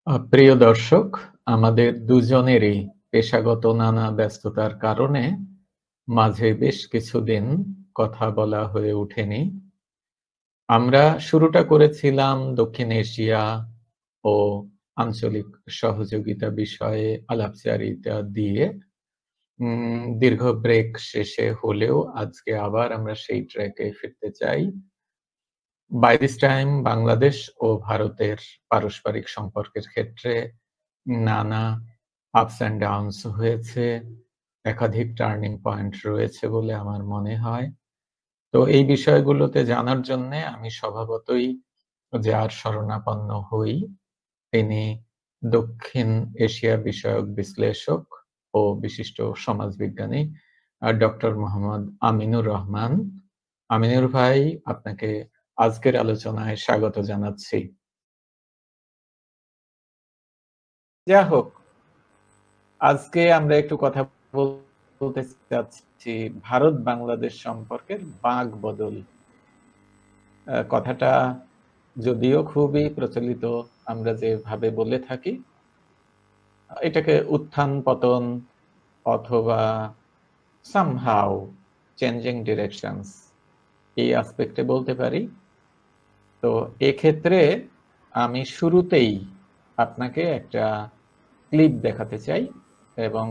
প্রিয় দর্শক, আমাদের দুজনেরই পেশাগত নানা ব্যস্ততার কারণে মাঝে বেশ কিছুদিন কথা বলা হয়ে ওঠেনি। আমরা শুরুটা করেছিলাম দক্ষিণ এশিয়া ও আঞ্চলিক সহযোগিতা বিষয়ে আলাপচারিতা দিয়ে। দীর্ঘ ব্রেক শেষে হলেও আজকে আবার আমরা সেই ট্র্যাকে ফিরতে চাই। বাই দিস টাইম বাংলাদেশ ও ভারতের পারস্পরিক সম্পর্কের ক্ষেত্রে নানা আপস অ্যান্ড ডাউনস হয়েছে। একাধিক টার্নিং পয়েন্ট রয়েছে বলে আমার মনে হয়। তো এই বিষয়গুলোতে জানার জন্যে আমি স্বভাবতই যার শরণাপন্ন হই, তিনি দক্ষিণ এশিয়া বিষয়ক বিশ্লেষক ও বিশিষ্ট সমাজবিজ্ঞানী ডক্টর মোহাম্মদ আমিনুর রহমান। আমিনুর ভাই, আপনাকে আজকের আলোচনায় স্বাগত জানাচ্ছি। যা হোক, আজকে আমরা একটু কথা বলতে চাচ্ছি ভারত বাংলাদেশ সম্পর্কের বাঁক বদল। কথাটা যদিও খুবই প্রচলিত, আমরা যেভাবে বলে থাকি, এটাকে উত্থান পতন অথবা সামহাউ চেঞ্জিং ডিরেকশনস এই অ্যাসপেক্টে বলতে পারি। তো এক্ষেত্রে আমি শুরুতেই আপনাকে একটা ক্লিপ দেখাতে চাই এবং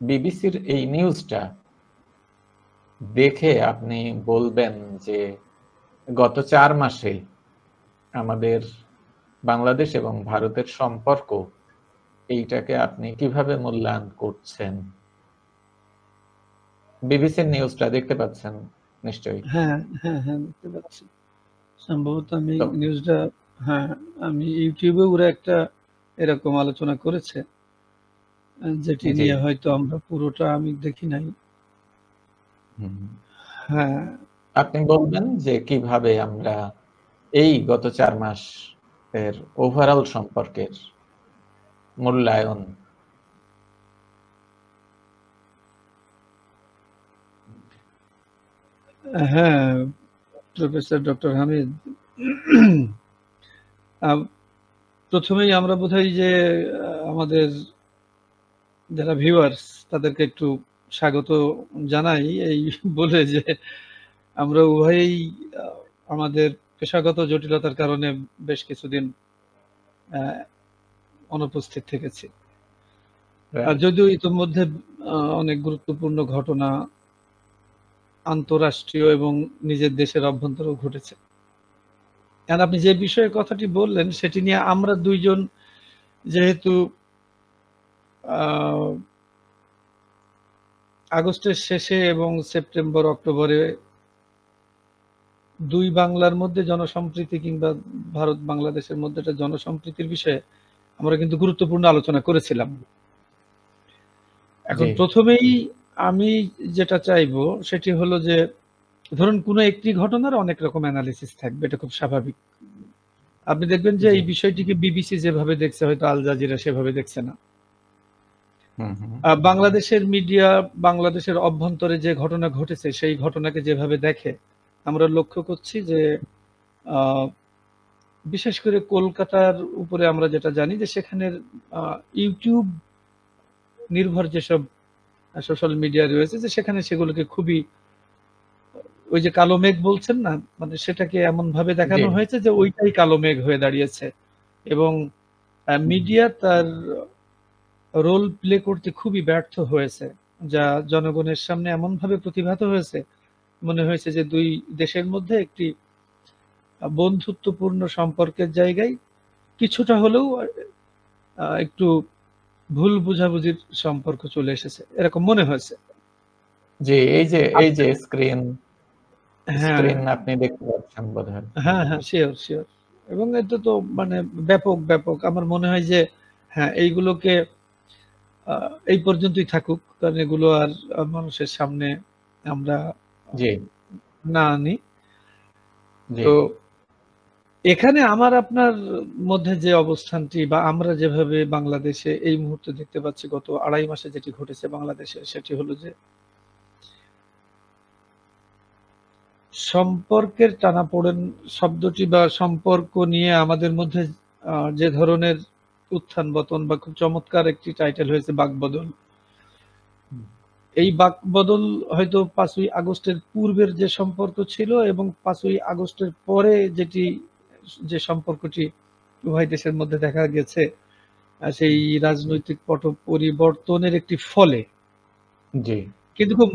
বিবিসির এই নিউজটা দেখে আপনি বলবেন যে গত 4 মাসে আমাদের বাংলাদেশ এবং ভারতের সম্পর্ক, এইটাকে আপনি কিভাবে মূল্যায়ন করছেন। বিবিসির নিউজটা দেখতে পাচ্ছেন নিশ্চয়ই? হ্যাঁ হ্যাঁ হ্যাঁ দেখতে পাচ্ছি। সম্ভবত আমি নিউজটা, হ্যাঁ, আমি ইউটিউবে ওরা একটা এরকম আলোচনা করেছে, যেটি নিয়ে হয়তো আমরা পুরোটা আমি দেখি নাই। হ্যাঁ, আপনি বলবেন যে কিভাবে আমরা এই গত 4 মাস এর ওভারঅল সম্পর্কের মূল্যায়ন। হ্যাঁ, প্রফেসর ডক্টর হামিদ, প্রথমেই আমরা বোধহয় যে আমাদের যারা ভিউয়ার্স তাদেরকে একটু স্বাগত জানাই, এই বলে যে আমরা উভয়েই আমাদের পেশাগত জটিলতার কারণে বেশ কিছুদিন অনুপস্থিত থেকেছি। আর যদিও ইতিমধ্যে অনেক গুরুত্বপূর্ণ ঘটনা আন্তরাষ্ট্রীয় এবং নিজের দেশের অভ্যন্তরেও ঘটেছে। আর আপনি যে বিষয়ে কথাটি বললেন সেটি নিয়ে আমরা দুইজন যেহেতু আগস্টের শেষে এবং সেপ্টেম্বর অক্টোবরে দুই বাংলার মধ্যে জনসম্প্রীতি কিংবা ভারত বাংলাদেশের মধ্যে একটা জনসম্প্রীতির বিষয়ে আমরা কিন্তু গুরুত্বপূর্ণ আলোচনা করেছিলাম। এখন প্রথমেই আমি যেটা চাইবো সেটি হলো যে ধরুন কোনো একটি ঘটনার অনেক রকম অ্যানালিসিস থাকবে, এটা খুব স্বাভাবিক। আপনি দেখবেন যে এই বিষয়টিকে বিবিসি যেভাবে দেখছে হয়তো আল জাজিরা সেভাবে দেখছে না। বাংলাদেশের মিডিয়া বাংলাদেশের অভ্যন্তরে যে ঘটনা ঘটেছে সেই ঘটনাকে যেভাবে দেখে আমরা লক্ষ্য করছি যে বিশেষ করে কলকাতার উপরে আমরা যেটা জানি যে সেখানের ইউটিউব নির্ভর যেসব সোশ্যাল মিডিয়া রয়েছে যে সেখানে সেগুলোকে খুবই ওই যে কালো মেঘ বলছেন না, মানে সেটাকে এমন ভাবে দেখানো হয়েছে যে ওইটাই কালো মেঘ হয়ে দাঁড়িয়েছে এবং মিডিয়া তার রোল প্লে করতে খুবই ব্যর্থ হয়েছে, যা জনগণের সামনে এমন ভাবে প্রতিভাত হয়েছে মনে হয়েছে যে দুই দেশের মধ্যে একটি বন্ধুত্বপূর্ণ সম্পর্কের জায়গায় কিছুটা হলেও একটু ভুল বুঝাবুঝির সম্পর্ক চলে এসেছে, এরকম মনে হয়েছে। জি, এই যে স্ক্রিন আপনি দেখতে পাচ্ছেন বোধহয়। হ্যাঁ হ্যাঁ, শিওর শিওর। এবং এটা তো মানে ব্যাপক ব্যাপক আমার মনে হয় যে হ্যাঁ এইগুলোকে এই পর্যন্তই থাকুক, কারণ এগুলো আর মানুষের সামনে আমরা না আনি। তো এখানে আমার আপনার মধ্যে যে অবস্থানটি বা আমরা যেভাবে বাংলাদেশে এই মুহূর্তে দেখতে পাচ্ছি গত 2.5 মাসে যেটি ঘটেছে বাংলাদেশে, সেটি হলো যে সম্পর্কের টানাপোড়েন শব্দটি বা সম্পর্ক নিয়ে আমাদের মধ্যে যে ধরনের উত্থান পতন, বা খুব চমৎকার একটি টাইটেল হয়েছে বাকবদল। এই বাকবদল হয়তো 5ই আগস্টের পূর্বের যে সম্পর্ক ছিল এবং 5ই আগস্টের পরে যে সম্পর্কটি উভয় দেশের মধ্যে দেখা গেছে, সেই রাজনৈতিক পট পরিবর্তনের একটি ফলে। জি। কিন্তু খুব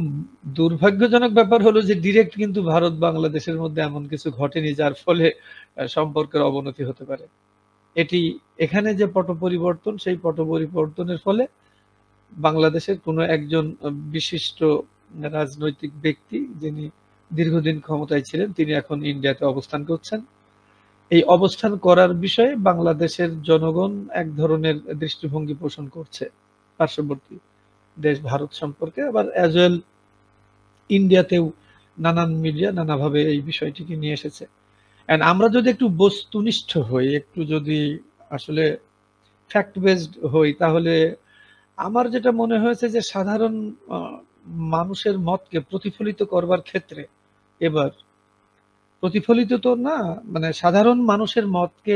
দুর্ভাগ্যজনক ব্যাপার হলো যে ডিরেক্ট কিন্তু ভারত বাংলাদেশের মধ্যে এমন কিছু ঘটেনি যার ফলে সম্পর্কের অবনতি হতে পারে। এটি এখানে যে পট পরিবর্তন, সেই পট পরিবর্তনের ফলে বাংলাদেশের কোনো একজন বিশিষ্ট রাজনৈতিক ব্যক্তি, যিনি দীর্ঘদিন ক্ষমতায় ছিলেন, তিনি এখন ইন্ডিয়াতে অবস্থান করছেন। এই অবস্থান করার বিষয়ে বাংলাদেশের জনগণ এক ধরনের দৃষ্টিভঙ্গি পোষণ করছে পার্শ্ববর্তী দেশ ভারত সম্পর্কে। আবার অ্যাজ ওয়েল ইন্ডিয়াতেও নানান মিডিয়া নানাভাবে এই বিষয়টিকে নিয়ে এসেছে। এন্ড আমরা যদি একটু বস্তুনিষ্ঠ হই, একটু যদি আসলে ফ্যাক্ট বেসড হই, তাহলে আমার যেটা মনে হয়েছে যে সাধারণ মানুষের মতকে প্রতিফলিত করবার ক্ষেত্রে, এবার প্রতিফলিত তো না, মানে সাধারণ মানুষের মতকে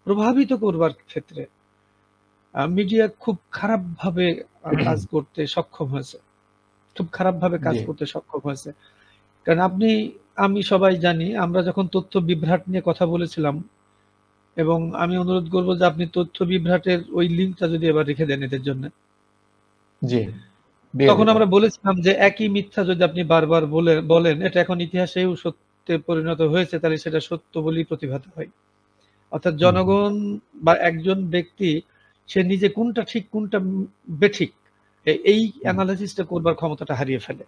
প্রভাবিত করবার ক্ষেত্রে মিডিয়া খুব খারাপভাবে কাজ করতে সক্ষম হয়েছে, খুব খারাপভাবে কাজ করতে সক্ষম হয়েছে। কারণ আমি সবাই জানি, আমরা যখন তথ্য বিভ্রাট নিয়ে কথা বলেছিলাম, এবং আমি অনুরোধ করবো যে আপনি তথ্য বিভ্রাটের ওই লিঙ্কটা যদি এবার রেখে দেন এদের জন্য। জি, তখন আমরা বলেছিলাম যে একই মিথ্যা যদি আপনি বারবার বলেন, এটা এখন ইতিহাসেও সত্যে পরিণত হয়েছে, তাহলে সেটা সত্য বলেই প্রতিভাত হয়। অর্থাৎ জনগণ বা একজন ব্যক্তি, সে নিজে কোনটা ঠিক কোনটা বেঠিক, এই অ্যানালাইসিসটা করবার ক্ষমতাটা হারিয়ে ফেলে।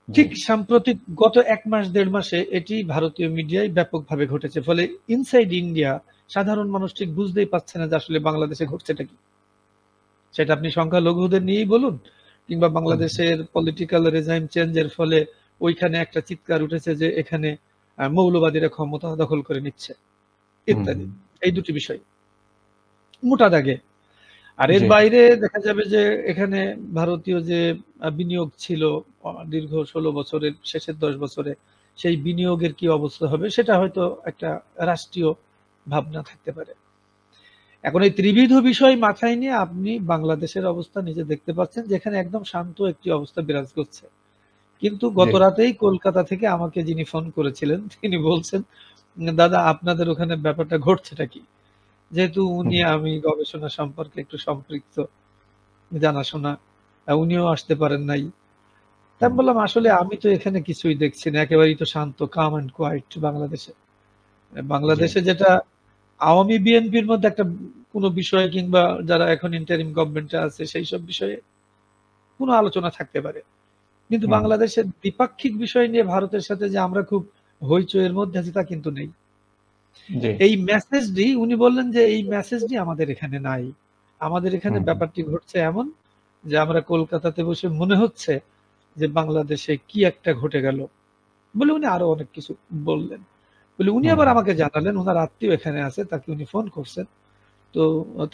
ঠিক সাম্প্রতিক গত 1 মাস 1.5 মাসে এটি ভারতীয় মিডিয়ায় ব্যাপকভাবে ঘটেছে। ফলে ইনসাইড ইন্ডিয়া সাধারণ মানুষ ঠিক বুঝতেই পারছে না যে আসলে বাংলাদেশে ঘটছেটা কি। সেটা আপনি সংখ্যালঘুদের নিয়েই বলুন, কিংবা বাংলাদেশের পলিটিক্যাল রেজাইম চেঞ্জের ফলে ওইখানে একটা চিৎকার উঠেছে যে এখানে মৌলবাদীরা ক্ষমতা দখল করে নিচ্ছে ইত্যাদি। এই দুটি বিষয় মোটা দাগে। আর এর বাইরে দেখা যাবে যে এখানে ভারতীয় যে বিনিয়োগ ছিল দীর্ঘ 16 বছরের, শেষের 10 বছরে, সেই বিনিয়োগের কি অবস্থা হবে সেটা হয়তো একটা রাষ্ট্রীয় ভাবনা থাকতে পারে। এখন এই ত্রিবিধ বিষয় মাথায় নিয়ে আপনি বাংলাদেশের অবস্থা নিজে দেখতে পাচ্ছেন, যেখানে একদম শান্ত একটি অবস্থা বিরাজ করছে। কিন্তু গত রাতেই কলকাতা থেকে আমাকে যিনি ফোন করেছিলেন, তিনি বলছেন, দাদা আপনাদের ওখানে ব্যাপারটা ঘটছেটা কি? যেহেতু আমি গবেষণা সম্পর্কে একটু সম্পৃক্ত, জানাশোনা, উনিও আসতে পারেন নাই। তাই আমি বললাম, আসলে আমি তো এখানে কিছুই দেখছি না, একেবারেই তো শান্ত, কাম এন্ড কোয়াইট বাংলাদেশে। বাংলাদেশে যেটা আওয়ামী বিএনপির মধ্যে একটা কোনো বিষয়, কিংবা যারা এখন ইন্টারিম গভর্নমেন্টে আছে, সেই সব বিষয়ে কোনো আলোচনা থাকতে পারে। কিন্তু বাংলাদেশের দ্বিপাক্ষিক বিষয় নিয়ে ভারতের সাথে যে আমরা খুব হইচইয়ের মধ্যে আছি, তা কিন্তু নেই। এই মেসেজটি উনি বললেন যে এই মেসেজটি আমাদের এখানে নাই। আমাদের এখানে ব্যাপারটি ঘটছে এমন যে আমরা কলকাতাতে বসে মনে হচ্ছে যে বাংলাদেশে কি একটা ঘটে গেল বলে উনি আরো অনেক কিছু বললেন। বলে উনি আবার আমাকে জানালেন ওনার আত্মীয় এখানে আছে, তাকে উনি ফোন করছেন, তো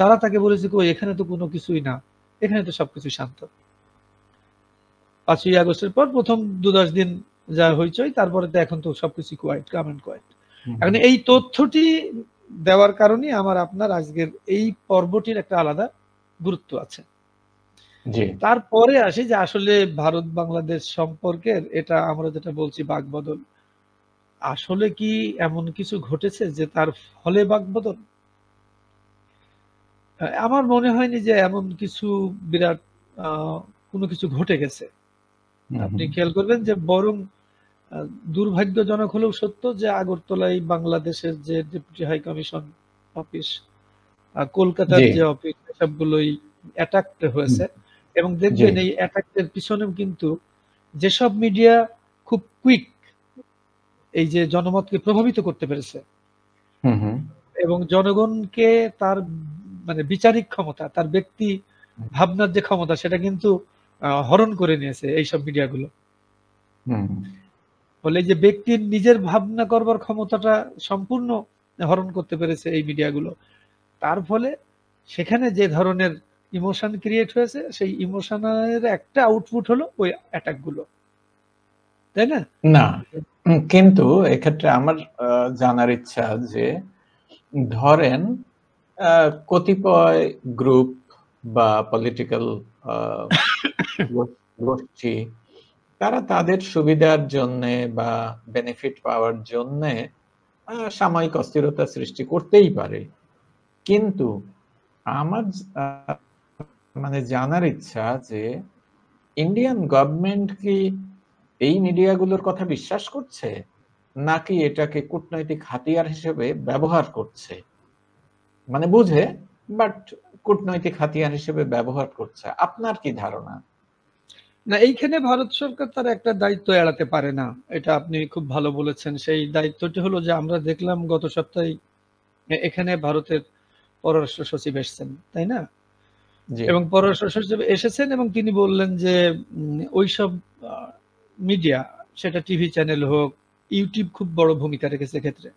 তারা তাকে বলেছে কই এখানে তো কোনো কিছুই না, এখানে তো সবকিছু শান্ত। 5ই আগস্টের পর প্রথম 2-10 দিন যা হইচই, তারপরে তো এখন তো সবকিছু কোয়াইট, কাম এন্ড কোয়াইট। এখন এই তথ্যটি দেওয়ার কারণে আমার আপনার আজকের এই পর্বটির একটা আলাদা গুরুত্ব আছে। তারপরে আসি যে আসলে ভারত বাংলাদেশ সম্পর্কের এটা আমরা যেটা বলছি বাকবদল, আসলে কি এমন কিছু ঘটেছে যে তার ফলে বাকবদল? আমার মনে হয়নি যে এমন কিছু বিরাট কোনো কিছু ঘটে গেছে। আপনি খেয়াল করবেন যে বরং দুর্ভাগ্যজনক হলেও সত্য যে আগরতলায় বাংলাদেশের যে ডেপুটি হাই কমিশন অফিস, কলকাতার যে অফিস, সবগুলোই অ্যাটাক হয়েছে। এবং দেখবেন এই অ্যাটাকের পিছনেও কিন্তু যেসব মিডিয়া খুব কুইক এই যে জনমতকে প্রভাবিত করতে পেরেছে এবং জনগণকে তার মানে বিচারিক ক্ষমতা, তার ব্যক্তি ভাবনার যে ক্ষমতা, সেটা কিন্তু হরণ করে নিয়েছে এইসব মিডিয়াগুলো। ফলে যে ব্যক্তির নিজের ভাবনা করবার ক্ষমতাটা সম্পূর্ণ হরণ করতে পেরেছে এই মিডিয়াগুলো। তার ফলে সেখানে যে ধরনের ইমোশন ক্রিয়েট হয়েছে, সেই ইমোশনের একটা আউটপুট হলো ওই অ্যাটাক গুলো, তাই না? না, কিন্তু এক্ষেত্রে আমার জানার ইচ্ছা যে ধরেন কতিপয় গ্রুপ বা পলিটিক্যাল গোষ্ঠী তারা তাদের সুবিধার জন্যে বা বেনিফিট পাওয়ার জন্যে সাময়িক অস্থিরতা সৃষ্টি করতেই পারে। কিন্তু আমার মানে জানার ইচ্ছা যে ইন্ডিয়ান গভর্নমেন্ট কি এই মিডিয়াগুলোর কথা বিশ্বাস করছে, নাকি এটাকে কূটনৈতিক হাতিয়ার হিসেবে ব্যবহার করছে? মানে বুঝে, বাট কূটনৈতিক হাতিয়ার হিসেবে ব্যবহার করছে। আপনার কি ধারণা? না, এইখানে ভারত সরকার তার একটা দায়িত্ব এড়াতে পারে না। এটা আপনি খুব ভালো বলেছেন। সেই দায়িত্বটি হলো যে আমরা দেখলাম গত সপ্তাহে এখানে ভারতের পররাষ্ট্র সচিব এসেছেন, তাই না? জি। এবং পররাষ্ট্র সচিব এসেছেন এবং তিনি বললেন যে ওইসব মিডিয়া, সেটা টিভি চ্যানেল হোক, ইউটিউব খুব বড় ভূমিকা রেখেছে এক্ষেত্রে।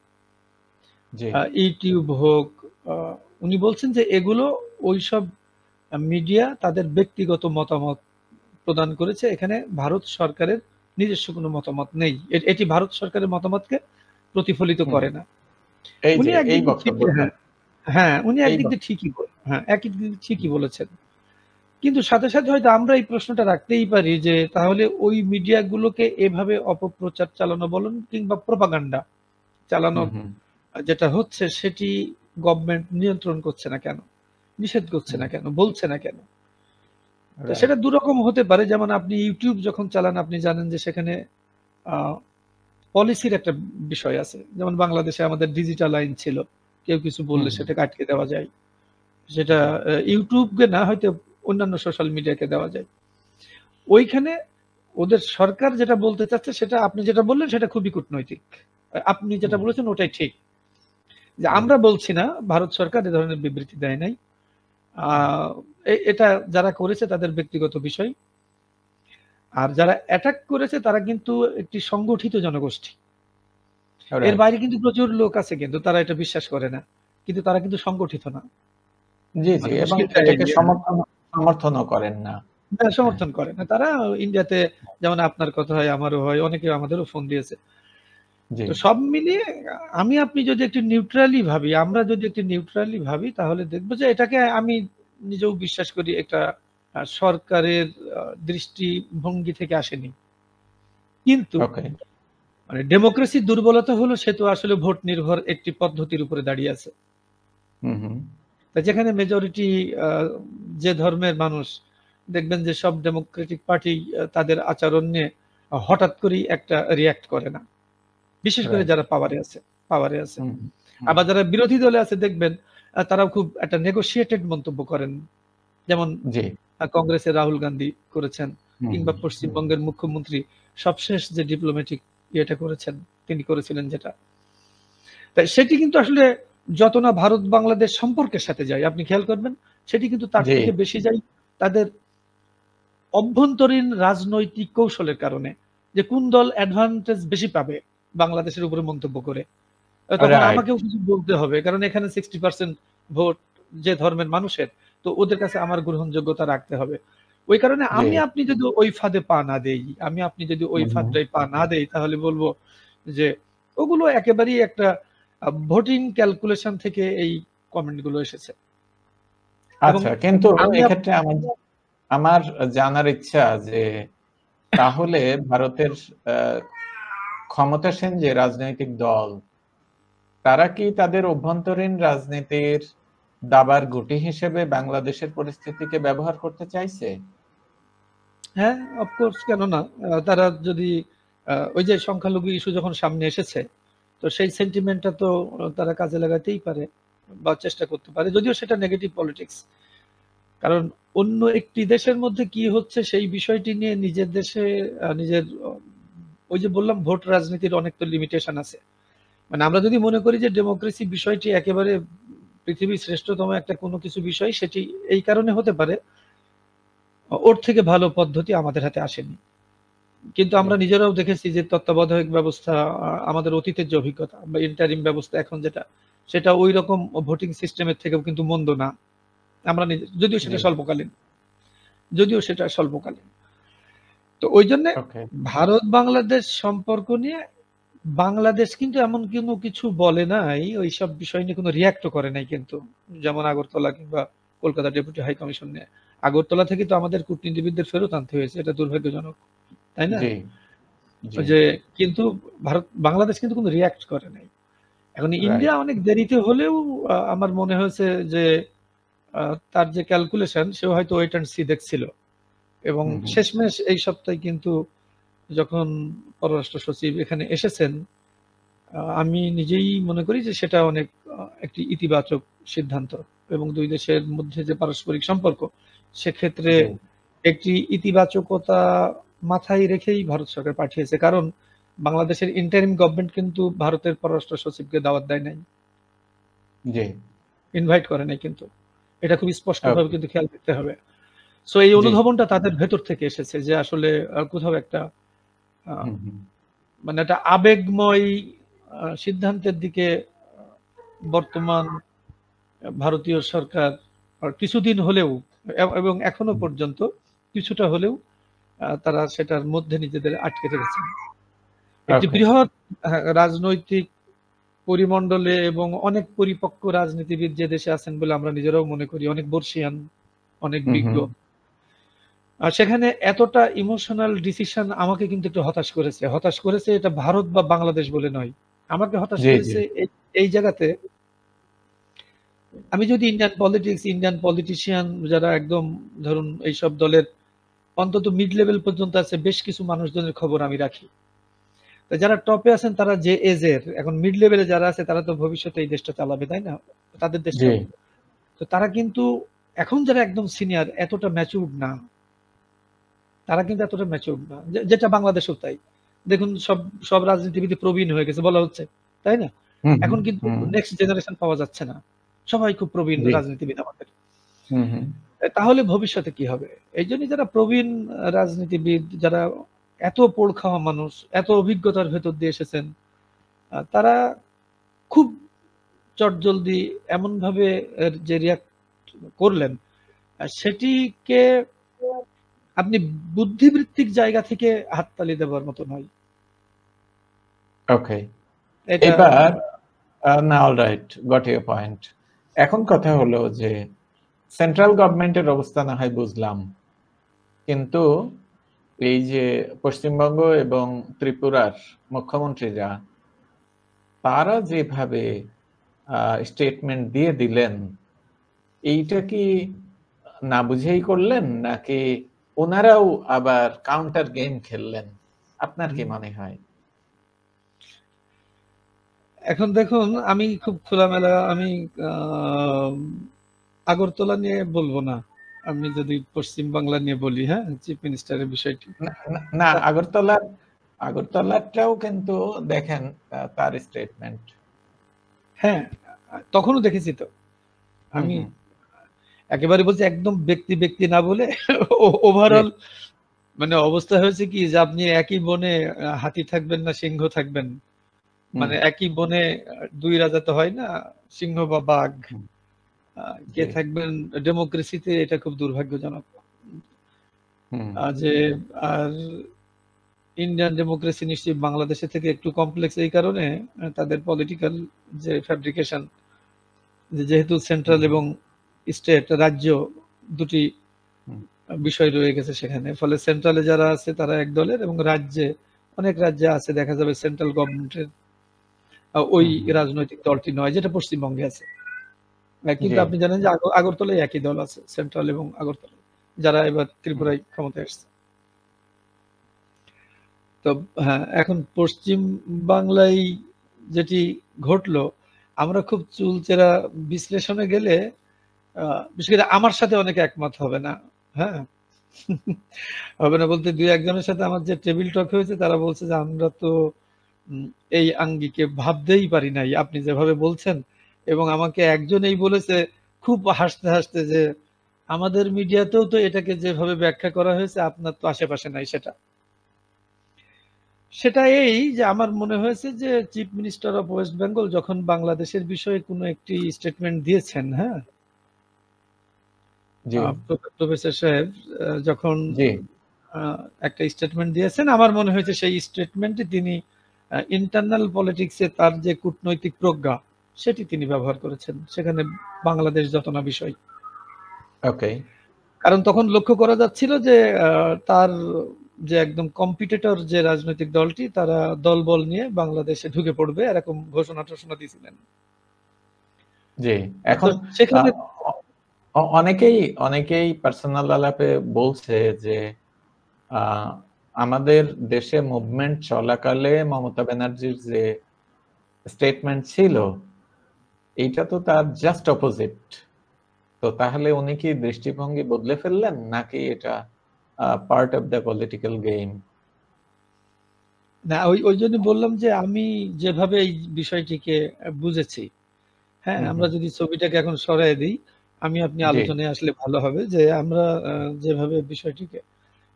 জি। ইউটিউব হোক, উনি বলছেন যে এগুলো ওইসব মিডিয়া তাদের ব্যক্তিগত মতামত প্রদান করেছে, এখানে ভারত সরকারের নিজস্ব কোনো মতামত নেই। এটি ভারত সরকারের মতামতকে প্রতিফলিত করে না। এই উনি যে এই একদিক দিয়ে বক্তব্যটা, হ্যাঁ, উনি এই একদিক দিয়ে একদিক দিয়ে ঠিকই বলেছেন। কিন্তু সাথে সাথে হয়তো আমরা এই প্রশ্নটা রাখতেই পারি যে তাহলে ওই মিডিয়াগুলোকে এভাবে অপপ্রচার চালানো বলুন কিংবা প্রোপাগান্ডা চালানো যেটা হচ্ছে, সেটি গভর্নমেন্ট নিয়ন্ত্রণ করছে না কেন, নিষেধ করছে না কেন, বলছে না কেন? তো সেটা দুরকম হতে পারে। যেমন আপনি ইউটিউব যখন চালান, আপনি জানেন যে সেখানে পলিসির একটা বিষয় আছে। যেমন বাংলাদেশে আমাদের ডিজিটাল আইন ছিল, কেউ কিছু বললে সেটাকে আটকে দেওয়া যায়। সেটা ইউটিউবকে না, হয়তো অন্যান্য সোশ্যাল মিডিয়াকে দেওয়া যায়। ওইখানে ওদের সরকার যেটা বলতে চাচ্ছে, সেটা আপনি যেটা বললেন সেটা খুবই কূটনৈতিক। আপনি যেটা বলেছেন ওটাই ঠিক, যে আমরা বলছি না, ভারত সরকার এ ধরনের বিবৃতি দেয় নাই। এটা যারা করেছে তাদের ব্যক্তিগত বিষয়। আর যারা অ্যাটাক করেছে তারা কিন্তু একটি সংগঠিত জনগোষ্ঠী। এর বাইরে কিন্তু প্রচুর লোক আছে, কিন্তু তারা এটা বিশ্বাস করে না, কিন্তু তারা কিন্তু সংগঠিত না। জি জি, এবং এটাকে সমর্থনও করেন না। সমর্থন করে না তারা। ইন্ডিয়াতে যেমন আপনার কথা হয়, আমারও হয়, অনেকে আমাদেরও ফোন দিয়েছে। তো সব মিলিয়ে আপনি যদি একটু নিউট্রালি ভাবি, আমরা যদি একটু নিউট্রালি ভাবি, তাহলে দেখবো যে এটাকে আমি নিজেও বিশ্বাস করি একটা সরকারের দৃষ্টিভঙ্গি থেকে আসেনি। কিন্তু মানে ডেমোক্রেসির দুর্বলতা হলো সে তো আসলে ভোট নির্ভর একটি পদ্ধতির উপরে দাঁড়িয়ে আছে। যেখানে মেজরিটি যে ধর্মের মানুষ, দেখবেন যে সব ডেমোক্রেটিক পার্টি তাদের আচরণ নিয়ে হঠাৎ করেই একটা রিয়াক্ট করে না, বিশেষ করে যারা পাওয়ারে আছে। আবার যারা বিরোধী দলে আছে, দেখবেন তারাও খুব একটা নেগোশিয়েটেড মন্তব্য করেন। যেমন কংগ্রেসের রাহুল গান্ধী করেছেন, কিংবা পশ্চিমবঙ্গের মুখ্যমন্ত্রী সবশেষ যে ডিপ্লোম্যাটিক ইয়েটা করেছেন, তিনি করেছিলেন যেটা, তাই সেটি কিন্তু আসলে যত না ভারত বাংলাদেশ সম্পর্কের সাথে যায়, আপনি খেয়াল করবেন, সেটি কিন্তু তার থেকে বেশি যায় তাদের অভ্যন্তরীণ রাজনৈতিক কৌশলের কারণে, যে কোন দল অ্যাডভান্টেজ বেশি পাবে বাংলাদেশের উপরে মন্তব্য করে। তখন আমাকেও কিছু বলতে হবে, কারণ এখানে 60% ভোট যে ধর্মের মানুষের, তো ওদের কাছে আমার গ্রহণযোগ্যতা রাখতে হবে। ওই কারণে আপনি যদি ওই ফাঁদে পা না দেই, আপনি যদি ওই ফাঁদটাই পা না দেই, তাহলে বলবো যে ওগুলো একেবারেই একটা ভোটিং ক্যালকুলেশন থেকে এই কমেন্ট গুলো এসেছে। আচ্ছা, কিন্তু এক্ষেত্রে আমার জানার ইচ্ছা যে তাহলে ভারতের ক্ষমতাসীন যে রাজনৈতিক দল, তারা কি তাদের অভ্যন্তরীণ রাজনীতির দাবার গুটি হিসেবে বাংলাদেশের পরিস্থিতিকে ব্যবহার করতে চাইছে? হ্যাঁ, অফকোর্স, কেন না? তারা যদি ওই যে সংখ্যালঘু ইস্যু যখন সামনে এসেছে, তো সেই সেন্টিমেন্টটা তো তারা কাজে লাগাতেই পারে বা চেষ্টা করতে পারে, যদিও সেটা নেগেটিভ পলিটিক্স। কারণ অন্য একটি দেশের মধ্যে কি হচ্ছে সেই বিষয়টি নিয়ে নিজের দেশে নিজের, ওই যে বললাম, ভোট রাজনীতির অনেক তো লিমিটেশন আছে। মানে আমরা যদি মনে করি যে ডেমোক্রেসি বিষয়টি একেবারে পৃথিবীর শ্রেষ্ঠতম একটা কোনো কিছু বিষয়, সেটি এই কারণে হতে পারে ওর থেকে ভালো পদ্ধতি আমাদের হাতে আসেনি। কিন্তু আমরা নিজেরাও দেখেছি যে তত্ত্বাবধায়ক ব্যবস্থা, আমাদের অতীতের যে অভিজ্ঞতা বা ইন্টারিম ব্যবস্থা এখন যেটা, সেটা ওই রকম ভোটিং সিস্টেমের থেকেও কিন্তু মন্দ না। আমরা যদিও সেটা স্বল্পকালীন। তো ওই জন্য ভারত বাংলাদেশ সম্পর্ক নিয়ে বাংলাদেশ কিন্তু এমন কোনো কিছু বলে নাই, ওইসব বিষয় নিয়ে কোনো রিয়াক্টও করে নাই কিন্তু। যেমন আগরতলা কিংবা কলকাতা ডেপুটি হাই কমিশন নিয়ে। আগরতলা থেকে তো আমাদের কূটনীতিবিদদের ফেরত আনতে হয়েছে, এটা দুর্ভাগ্যজনক, তাই না? জি, জি, যে কিন্তু বাংলাদেশ কিন্তু কোনো রিয়াক্ট করে নাই। এখন ইন্ডিয়া রাইট। অনেক দেরিতে হলেও আমার মনে হয়েছে যে তার যে ক্যালকুলেশন, সেও হয়তো ওয়েট অ্যান্ড সি দেখছিল। এবং হুম, হুম। শেষমেশ এই সপ্তাহে কিন্তু যখন পররাষ্ট্র সচিব এখানে এসেছেন, আমি নিজেই মনে করি যে সেটা অনেক একটি ইতিবাচক সিদ্ধান্ত, এবং দুই দেশের মধ্যে যে পারস্পরিক সম্পর্ক, সেক্ষেত্রে জি, একটি ইতিবাচকতা মাথায় রেখেই ভারত সরকার পাঠিয়েছে। কারণ বাংলাদেশের ইন্টারিম গভর্নমেন্ট কিন্তু ভারতের পররাষ্ট্র সচিবকে দাওয়াত দেয় নাই, জি। ইনভাইট করে নাই কিন্তু। এটা খুব স্পষ্টভাবে ওকে। কিন্তু খেয়াল করতে হবে। সো এই জি। অনুধাবনটা তাদের ভেতর থেকে এসেছে যে আসলে কোথাও একটা আহ, হুম, হুম। মানে একটা আবেগময় সিদ্ধান্তের দিকে বর্তমান ভারতীয় সরকার কিছুদিন হলেও এবং এখনো হুম। পর্যন্ত কিছুটা হলেও তারা সেটার মধ্যে নিজেদের আটকে রেখেছেন। একটি ওকে। বৃহৎ রাজনৈতিক পরিমণ্ডলে এবং অনেক পরিপক্ক রাজনীতিবিদ যে দেশে আছেন বলে আমরা নিজেরাও মনে করি, অনেক বর্ষিয়ান, অনেক হুম, বিজ্ঞ, হুম। আর সেখানে এতটা ইমোশনাল ডিসিশন আমাকে কিন্তু একটু হতাশ করেছে। হতাশ করেছে এটা ভারত বা বাংলাদেশ বলে নয়, আমাকে হতাশ জি, জি। করেছে এই জায়গাতে। আমি যদি ইন্ডিয়ান পলিটিক্স, ইন্ডিয়ান পলিটিশিয়ান যারা একদম ধরুন এইসব দলের অন্তত মিড লেভেল পর্যন্ত আছে, বেশ কিছু মানুষজনের খবর আমি রাখি। তো যারা টপে আছেন তারা যে এজের, এখন মিড লেভেলে যারা আছে তারা তো ভবিষ্যতে এই দেশটা চালাবে, তাই না? তাদের দেশ জি। চলবে। তো তারা কিন্তু এখন যারা একদম সিনিয়র এতটা ম্যাচিউরড না, তারা কিন্তু এতটা ম্যাচিউরড না, যেটা বাংলাদেশেও তাই। দেখুন সব সব রাজনীতিবিদ প্রবীণ হয়ে গেছে বলা হচ্ছে, তাই না? হুম, হুম, এখন কিন্তু হুম। নেক্সট জেনারেশন পাওয়া যাচ্ছে না, সবাই খুব প্রবীণ জি। রাজনীতিবিদ আমাদের। হুম, হুম। তাহলে ভবিষ্যতে কি হবে? এই জন্য যারা প্রবীণ রাজনীতিবিদ, যারা এত পোড় খাওয়া মানুষ, এত অভিজ্ঞতার ভেতর দিয়ে এসেছেন, তারা খুব চটজলদি এমন ভাবে যে রিয়াক্ট করলেন, সেটিকে আপনি বুদ্ধিবৃত্তিক জায়গা থেকে হাততালি দেওয়ার মতো নয়। ওকে। এটা এবার না, অলরাইট, গট ইউর পয়েন্ট। এখন কথা হলো যে সেন্ট্রাল গভর্নমেন্টের অবস্থা না হয় বুঝলাম। কিন্তু এই যে পশ্চিমবঙ্গ এবং ত্রিপুরার মুখ্যমন্ত্রীরা, তারা যেভাবে স্টেটমেন্ট দিয়ে দিলেন, এইটা কি না বুঝেই করলেন, নাকি ওনারাও আবার কাউন্টার গেম খেললেন? আপনার কি মনে হয়? এখন দেখুন, আমি খুব খোলামেলা, আমি আহ, আগরতলা নিয়ে বলবো না, আমি যদি পশ্চিম বাংলা নিয়ে বলি, হ্যাঁ, চিফ মিনিস্টারের বিষয়টি। না, না, না, আগরতলাটাও কিন্তু দেখেন তার স্টেটমেন্ট। হ্যাঁ, তখনও দেখেছি তো। হুম, আমি হুম। একেবারে বলছি, একদম ব্যক্তি ব্যক্তি না বলে জি। ওভারঅল মানে অবস্থা হয়েছে কি যে আপনি একই বনে হাতি থাকবেন না সিংহ থাকবেন, হুম, মানে একই বনে দুই রাজা তো হয় না, সিংহ বা বাঘ, হুম। কে জি। থাকবেন ডেমোক্রেসিতে, এটা খুব দুর্ভাগ্যজনক। হুম। যে আর ইন্ডিয়ান ডেমোক্রেসি নিশ্চয়ই বাংলাদেশের থেকে একটু কমপ্লেক্স এই কারণে, তাদের পলিটিক্যাল যে ফ্যাব্রিকেশন, যেহেতু সেন্ট্রাল হুম, এবং স্টেট রাজ্য দুটি হুম, বিষয় রয়ে গেছে সেখানে, ফলে সেন্ট্রালে যারা আছে তারা এক দলের, এবং রাজ্যে অনেক রাজ্যে আছে দেখা যাবে সেন্ট্রাল গভর্নমেন্টের ওই হুম, হুম। রাজনৈতিক দলটি নয়, যেটা পশ্চিমবঙ্গে আছে। কিন্তু জি। আপনি জানেন যে আগরতলায় একই দল আছে, সেন্ট্রাল এবং আগরতলা, যারা এবার হুম, ত্রিপুরায় ক্ষমতায় আসছে। তো হ্যাঁ, এখন পশ্চিম বাংলায় যেটি ঘটলো, আমরা খুব চুলচেরা বিশ্লেষণে গেলে বিশেষ করে আমার সাথে অনেকে একমত হবে না। হ্যাঁ, হবে না বলতে দুই একজনের সাথে আমার যে টেবিল টক হয়েছে, তারা বলছে যে আমরা তো উম, এই আঙ্গিকে ভাবতেই পারি নাই আপনি যেভাবে বলছেন। এবং আমাকে একজন এই বলেছে খুব হাসতে হাসতে যে আমাদের মিডিয়াতেও তো এটাকে যেভাবে ব্যাখ্যা করা হয়েছে আপনার তো আশেপাশে নাই সেটা। সেটা এই যে আমার মনে হয়েছে যে chief minister of West Bengal যখন বাংলাদেশের বিষয়ে কোনো একটি স্টেটমেন্ট দিয়েছেন, হ্যাঁ, জি, প্রফেসর সাহেব যখন জি। একটা স্টেটমেন্ট দিয়েছেন, আমার মনে হয়েছে সেই স্টেটমেন্টে তিনি ইন্টারনাল পলিটিক্সে তার যে কূটনৈতিক প্রজ্ঞা সেটি তিনি ব্যবহার করেছেন সেখানে বাংলাদেশ যত না বিষয়। ওকে। কারণ তখন লক্ষ্য করা যাচ্ছিল যে তার যে একদম কম্পিটিটর যে রাজনৈতিক দলটি তারা দলবল নিয়ে বাংলাদেশে ঢুকে পড়বে এরকম ঘোষণা টোষণা দিয়েছিলেন। জি, এখন সেখানে অনেকেই পার্সোনাল আলাপে বলছে যে আমাদের দেশে মুভমেন্ট চলাকালে মমতা ব্যানার্জির যে স্টেটমেন্ট ছিল এইটা তো তার জাস্ট অপোজিট। তো তাহলে উনি কি দৃষ্টিভঙ্গি বদলে ফেললেন নাকি এটা part of the political game? না, ওই জন্য বললাম যে আমি যেভাবে এই বিষয়টিকে বুঝেছি, হ্যাঁ, আমরা যদি ছবিটাকে এখন সরাই দিই, আমি আপনি আলোচনায় আসলে ভালো হবে যে আমরা যেভাবে বিষয়টিকে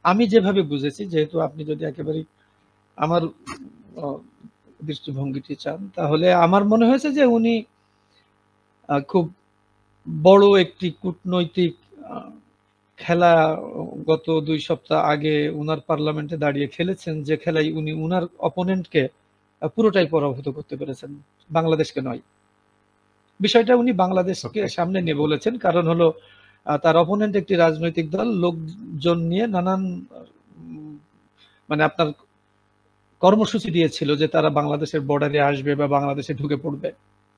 আমি যেভাবে বুঝেছি, যেহেতু আপনি যদি একেবারে আমার দৃষ্টিভঙ্গিটি চান, তাহলে আমার মনে হয়েছে যে উনি খুব বড় একটি কূটনৈতিক খেলা গত 2 সপ্তাহ আগে উনার পার্লামেন্টে দাঁড়িয়ে খেলেছেন, যে খেলায় উনি উনার অপোনেন্টকে পুরোটাই পরাভূত করতে পেরেছেন, বাংলাদেশকে নয়। বিষয়টা উনি বাংলাদেশকে সামনে নিয়ে বলেছেন, কারণ হলো তার অপোনেন্ট একটি রাজনৈতিক দল লোকজন নিয়ে নানান মানে আপনার কর্মসূচি দিয়েছিল যে তারা বাংলাদেশের বর্ডারে আসবে বা বাংলাদেশে ঢুকে পড়বে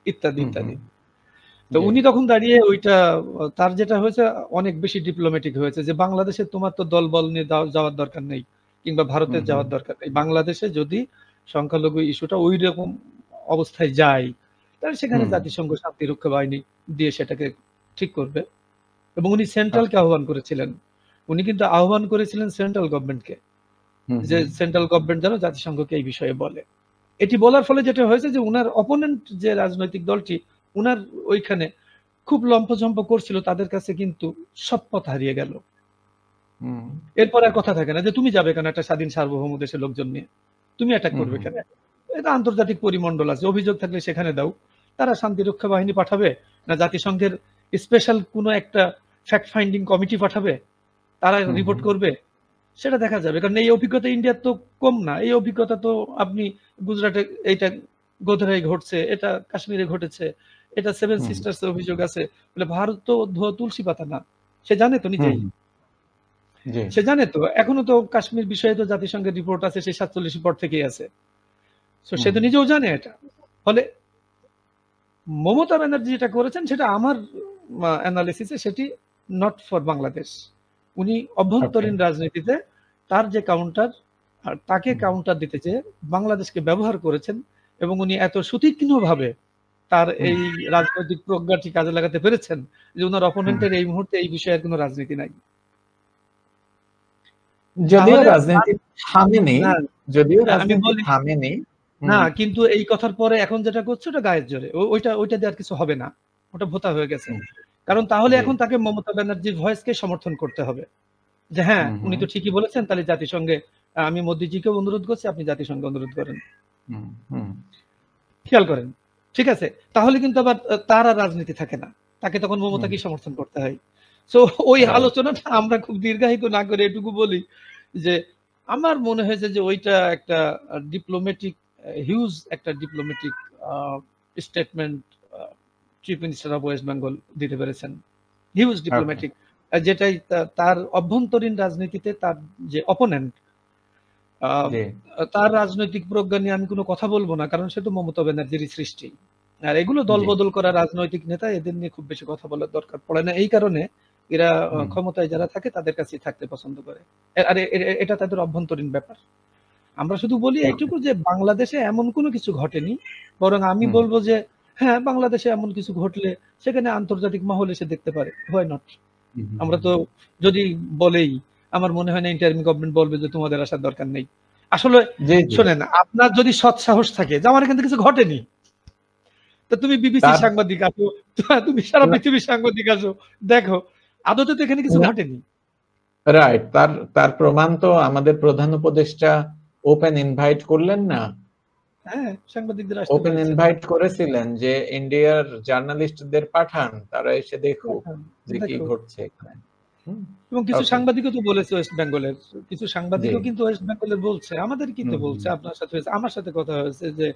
ইত্যাদি ইত্যাদি। তো উনি তখন দাঁড়িয়ে ওইটা তার যেটা হয়েছে অনেক বেশি ডিপ্লোম্যাটিক হয়েছে যে বাংলাদেশে তোমার তো দলবল নিয়ে যাওয়ার দরকার নেই কিংবা ভারতের যাওয়ার দরকার নেই। বাংলাদেশে যদি সংখ্যালঘু ইস্যুটা ওই রকম অবস্থায় যায় তাহলে সেখানে জাতিসংঘ শান্তিরক্ষা বাহিনী দিয়ে সেটাকে ঠিক করবে। এবং উনি সেন্ট্রালকে আহ্বান করেছিলেন, উনি কিন্তু আহ্বান করেছিলেন সেন্ট্রাল গভর্নমেন্টকে যে সেন্ট্রাল গভর্নমেন্ট যেন জাতিসংঘকে এই বিষয়ে বলে। এটি বলার ফলে যেটা হয়েছে যে উনার অপোনেন্ট যে রাজনৈতিক দলটি উনার ওইখানে খুব লম্ফঝম্প করছিল, তাদের কাছে কিন্তু সব পথ হারিয়ে গেল। এরপর আর কথা থাকে না যে তুমি যাবে কেন একটা স্বাধীন সার্বভৌম দেশের লোকজন নিয়ে, তুমি অ্যাটাক করবে কেন? এটা আন্তর্জাতিক পরিমণ্ডল আছে, অভিযোগ থাকলে সেখানে দাও। তারা শান্তিরক্ষা বাহিনী পাঠাবে না জাতিসংঘের স্পেশাল কোনো একটা ফ্যাক্ট ফাইন্ডিং কমিটি পাঠাবে, তারা রিপোর্ট করবে, সেটা দেখা যাবে। কারণ এই অভিজ্ঞতা ইন্ডিয়ার তো কম না। এই অভিজ্ঞতা তো আপনি গুজরাটে এইটা গোধরায় ঘটছে, এটা কাশ্মীরে ঘটেছে, এটা সেভেন সিস্টার্স এর অভিযোগ আছে। বলে ভারত তো ধোয়া তুলসী পাতা না, সে জানে তো নিজেই, সে জানে তো। এখনো তো কাশ্মীর বিষয়ে তো জাতিসংঘের রিপোর্ট আছে, সেই 47 পর থেকেই আছে। তো সে তো নিজেও জানে এটা। ফলে মমতা ব্যানার্জি যেটা করেছেন সেটা আমার অ্যানালিসিসে সেটি নট ফর বাংলাদেশ। উনি অভ্যন্তরীণ রাজনীতিতে তার যে কাউন্টার আর তাকে কাউন্টার দিতে চেয়ে বাংলাদেশকে ব্যবহার করেছেন এবং উনি এত সুতীক্ষ্ণভাবে তার এই রাজনৈতিক প্রজ্ঞাটি কাজে লাগাতে পেরেছেন যে ওনার অপোনেন্টের এই মুহূর্তে এই বিষয়ে কোনো রাজনীতি নাই। যদিও রাজনীতি থামেনি, যদিও রাজনীতি থামেনি না, কিন্তু এই কথার পরে এখন যেটা করছে ওটা গায়ের জোরে, ওইটা দিয়ে আর কিছু হবে না, ওটা ভোতা হয়ে গেছে। কারণ তাহলে এখন তাকে মমতা ব্যানার্জির ভয়েসকে সমর্থন করতে হবে যে হ্যাঁ উনি তো ঠিকই বলেছেন, তাহলে জাতিসংঘে আমি মোদিজিকে অনুরোধ করছি, আপনি জাতিসংঘে অনুরোধ করেন, খেয়াল করেন, ঠিক আছে? তাহলে কিন্তু আবার তার আর রাজনীতি থাকে না, তাকে তখন মমতাকেই সমর্থন করতে হয়। সো ওই আলোচনাটা আমরা খুব দীর্ঘায়িত না করে এটুকু বলি যে আমার মনে হয়েছে যে ওইটা একটা ডিপ্লোম্যাটিক হিউজ একটা diplomatic statement chief minister of West Bengal দিতে পেরেছেন, হিউজ ডিপ্লোম্যাটিক, যেটাই তার অভ্যন্তরীণ রাজনীতিতে তার যে অপোনেন্ট তার রাজনৈতিক প্রজ্ঞা নিয়ে আমি কোনো কথা বলবো না, কারণ সে তো মমতা ব্যানার্জির সৃষ্টি। আর এগুলো দলবদল করা রাজনৈতিক নেতা, এদের নিয়ে খুব বেশি কথা বলার দরকার পড়ে না। এই কারণে এরা ক্ষমতায় যারা থাকে তাদের কাছেই থাকতে পছন্দ করে, আর এটা তাদের অভ্যন্তরীণ ব্যাপার। আমরা শুধু বলি এইটুকু যে বাংলাদেশে এমন কোনো কিছু ঘটেনি, বরং আমি বলবো যে হ্যাঁ বাংলাদেশে এমন কিছু ঘটলে সেখানে আন্তর্জাতিক মহল এসে দেখতে পারে, হোয়াই নট। আমরা তো যদি বলেই আমার মনে হয় না ইন্টারিম গভর্নমেন্ট বলবে যে তোমাদের আসার দরকার নেই। আসলে শোনেন, আপনার যদি সৎ সাহস থাকে যে আমার এখানে কিছু ঘটেনি, তো তুমি বিবিসি সাংবাদিক আসো, তুমি সারা পৃথিবীর সাংবাদিক আসো, দেখো আদতে তো এখানে কিছু ঘটেনি। রাইট, তার প্রমাণ তো আমাদের প্রধান উপদেষ্টা ওপেন ইনভাইট করলেন না? হ্যাঁ, সাংবাদিকদের ওপেন ইনভাইট করেছিলেন যে ইন্ডিয়ার জার্নালিস্টদের পাঠান, তারা এসে দেখুক যে কি ঘটছে এখানে। এবং কিছু ওকে। সাংবাদিকও তো বলেছে ওয়েস্ট বেঙ্গলের, কিছু জি। সাংবাদিকও কিন্তু ওয়েস্ট বেঙ্গলের বলছে, আমাদের কিন্তু বলছে, আপনার সাথে হয়েছে, আমার সাথে কথা হয়েছে যে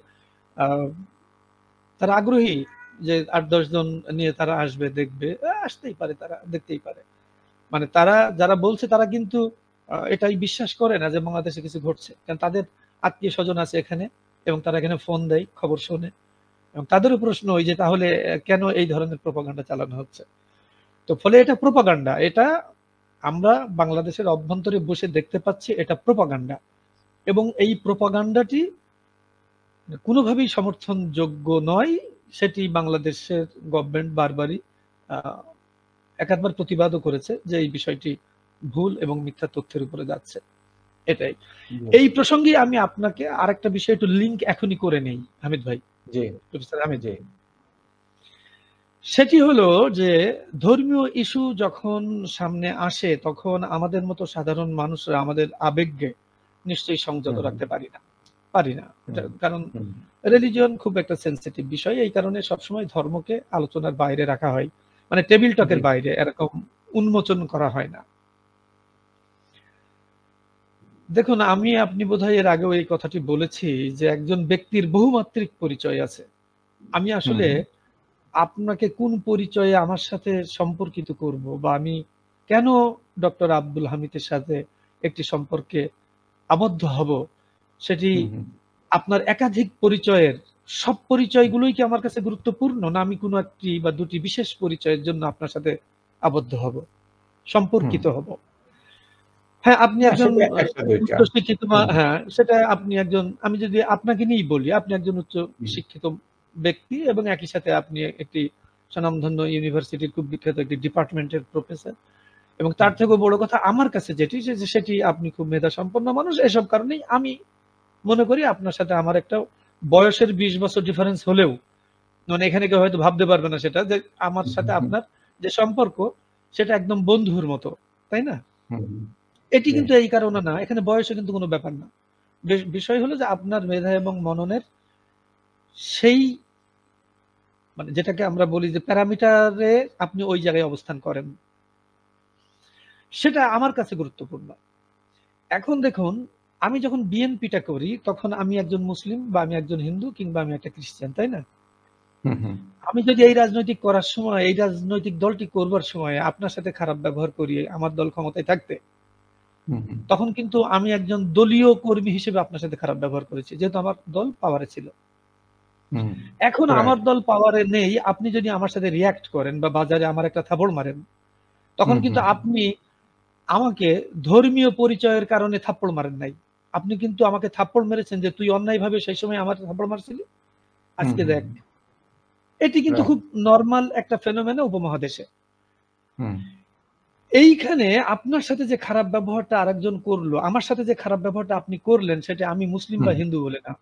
তারা আগ্রহী যে ৮-১০ জন নিয়ে তারা আসবে, দেখবে, আসতেই পারে, তারা দেখতেই পারে। মানে তারা যারা বলছে তারা কিন্তু এটাই বিশ্বাস করে না যে বাংলাদেশে কিছু ঘটছে, কারণ তাদের আত্মীয় স্বজন আছে এখানে এবং তারা এখানে ফোন দেয়, খবর শোনে, এবং তাদেরও প্রশ্ন ওই যে তাহলে কেন এই ধরনের প্রোপাগান্ডা চালানো হচ্ছে। তো ফলে এটা প্রোপাগান্ডা, এটা আমরা বাংলাদেশের অভ্যন্তরে বসে দেখতে পাচ্ছি, এটা প্রোপাগান্ডা, এবং এই প্রোপাগান্ডাটি কোনোভাবেই সমর্থনযোগ্য নয়। সেটি বাংলাদেশের গভর্নমেন্ট বারবারই একাধিকবার প্রতিবাদও করেছে যে এই বিষয়টি ভুল এবং মিথ্যা তথ্যের উপরে যাচ্ছে। এটাই। এই প্রসঙ্গে আমি আপনাকে আরেকটা বিষয় একটু লিংক এখনই করে নেই হামিদ ভাই। জি, প্রফেসর হামিদ। জি। সেটি হলো যে ধর্মীয় ইস্যু যখন সামনে আসে তখন আমাদের মতো সাধারণ মানুষরা আমাদের আবেগকে নিশ্চয়ই সংযত রাখতে পারি না। কারণ রিলিজিয়ন খুব একটা সেনসিটিভ বিষয়, এই কারণে সবসময় ধর্মকে আলোচনার বাইরে রাখা হয়, মানে টেবিল টকের বাইরে এরকম উন্মোচন করা হয় না। দেখুন, আপনি বোধহয় এর আগেও এই কথাটি বলেছি যে একজন ব্যক্তির বহুমাত্রিক পরিচয় আছে। আমি আসলে আপনাকে কোন পরিচয়ে আমার সাথে সম্পর্কিত করব, বা আমি কেন ডক্টর আব্দুল হামিদের সাথে একটি সম্পর্কে আবদ্ধ হব, সেটি আপনার একাধিক পরিচয়ের সব পরিচয়গুলোই কি আমার কাছে গুরুত্বপূর্ণ, না আমি কোনো একটি বা দুটি বিশেষ পরিচয়ের জন্য আপনার সাথে আবদ্ধ হব, সম্পর্কিত হব? হ্যাঁ, আপনি একজন উচ্চশিক্ষিত, হ্যাঁ, সেটা আপনি একজন, আমি যদি আপনাকে নিয়েই বলি, আপনি একজন উচ্চ শিক্ষিত ব্যক্তি এবং একই সাথে আপনি একটি স্বনামধন্য ইউনিভার্সিটির খুব বিখ্যাত একটি ডিপার্টমেন্টের প্রফেসর, এবং তার থেকেও বড় কথা আমার কাছে যেটি, সেটি আপনি খুব মেধা সম্পন্ন মানুষ। এসব কারণেই আমি মনে করি আপনার সাথে আমার একটা বয়সের 20 বছর ডিফারেন্স হলেও, মানে এখানে কেউ হয়তো ভাবতে পারবে না সেটা, যে আমার সাথে আপনার যে সম্পর্ক সেটা একদম বন্ধুর মতো, তাই না? এটি কিন্তু এই কারণে না, এখানে বয়সে কিন্তু কোনো ব্যাপার না। বিষয় হলো যে আপনার মেধা এবং মননের সেই, মানে যেটাকে আমরা বলি যে প্যারামিটারে আপনি ওই জায়গায় অবস্থান করেন, সেটা আমার কাছে গুরুত্বপূর্ণ। এখন দেখুন, আমি যখন বিএনপিটা করি তখন আমি একজন মুসলিম, বা আমি একজন হিন্দু, কিংবা আমি একটা খ্রিস্টান, তাই না? আমি যদি এই রাজনৈতিক করার সময়, এই রাজনৈতিক দলটি করবার সময় আপনার সাথে খারাপ ব্যবহার করি, আমার দল ক্ষমতায় থাকতে, তখন কিন্তু আমি একজন দলীয় কর্মী হিসেবে আপনার সাথে খারাপ ব্যবহার করেছি, যেহেতু আমার দল পাওয়ারে ছিল। এখন আমার দল পাওয়ারে নেই, আপনি যদি আমার সাথে রিয়াক্ট করেন বা বাজারে আমার একটা থাপড় মারেন, তখন কিন্তু আপনি আমাকে ধর্মীয় পরিচয়ের কারণে থাপ্পড় মারেন নাই, আপনি কিন্তু আমাকে থাপ্পড় মেরেছেন যে তুই অন্যায়ভাবে সেই সময় আমার থাপ্পড় মারছিলি, আজকে দেখ। এটি কিন্তু খুব নরমাল একটা ফেনোমেনা উপমহাদেশে। এইখানে আপনার সাথে যে খারাপ ব্যবহারটা আরেকজন করলো, আমার সাথে যে খারাপ ব্যবহারটা আপনি করলেন, সেটা আমি মুসলিম বা হিন্দু বলে না।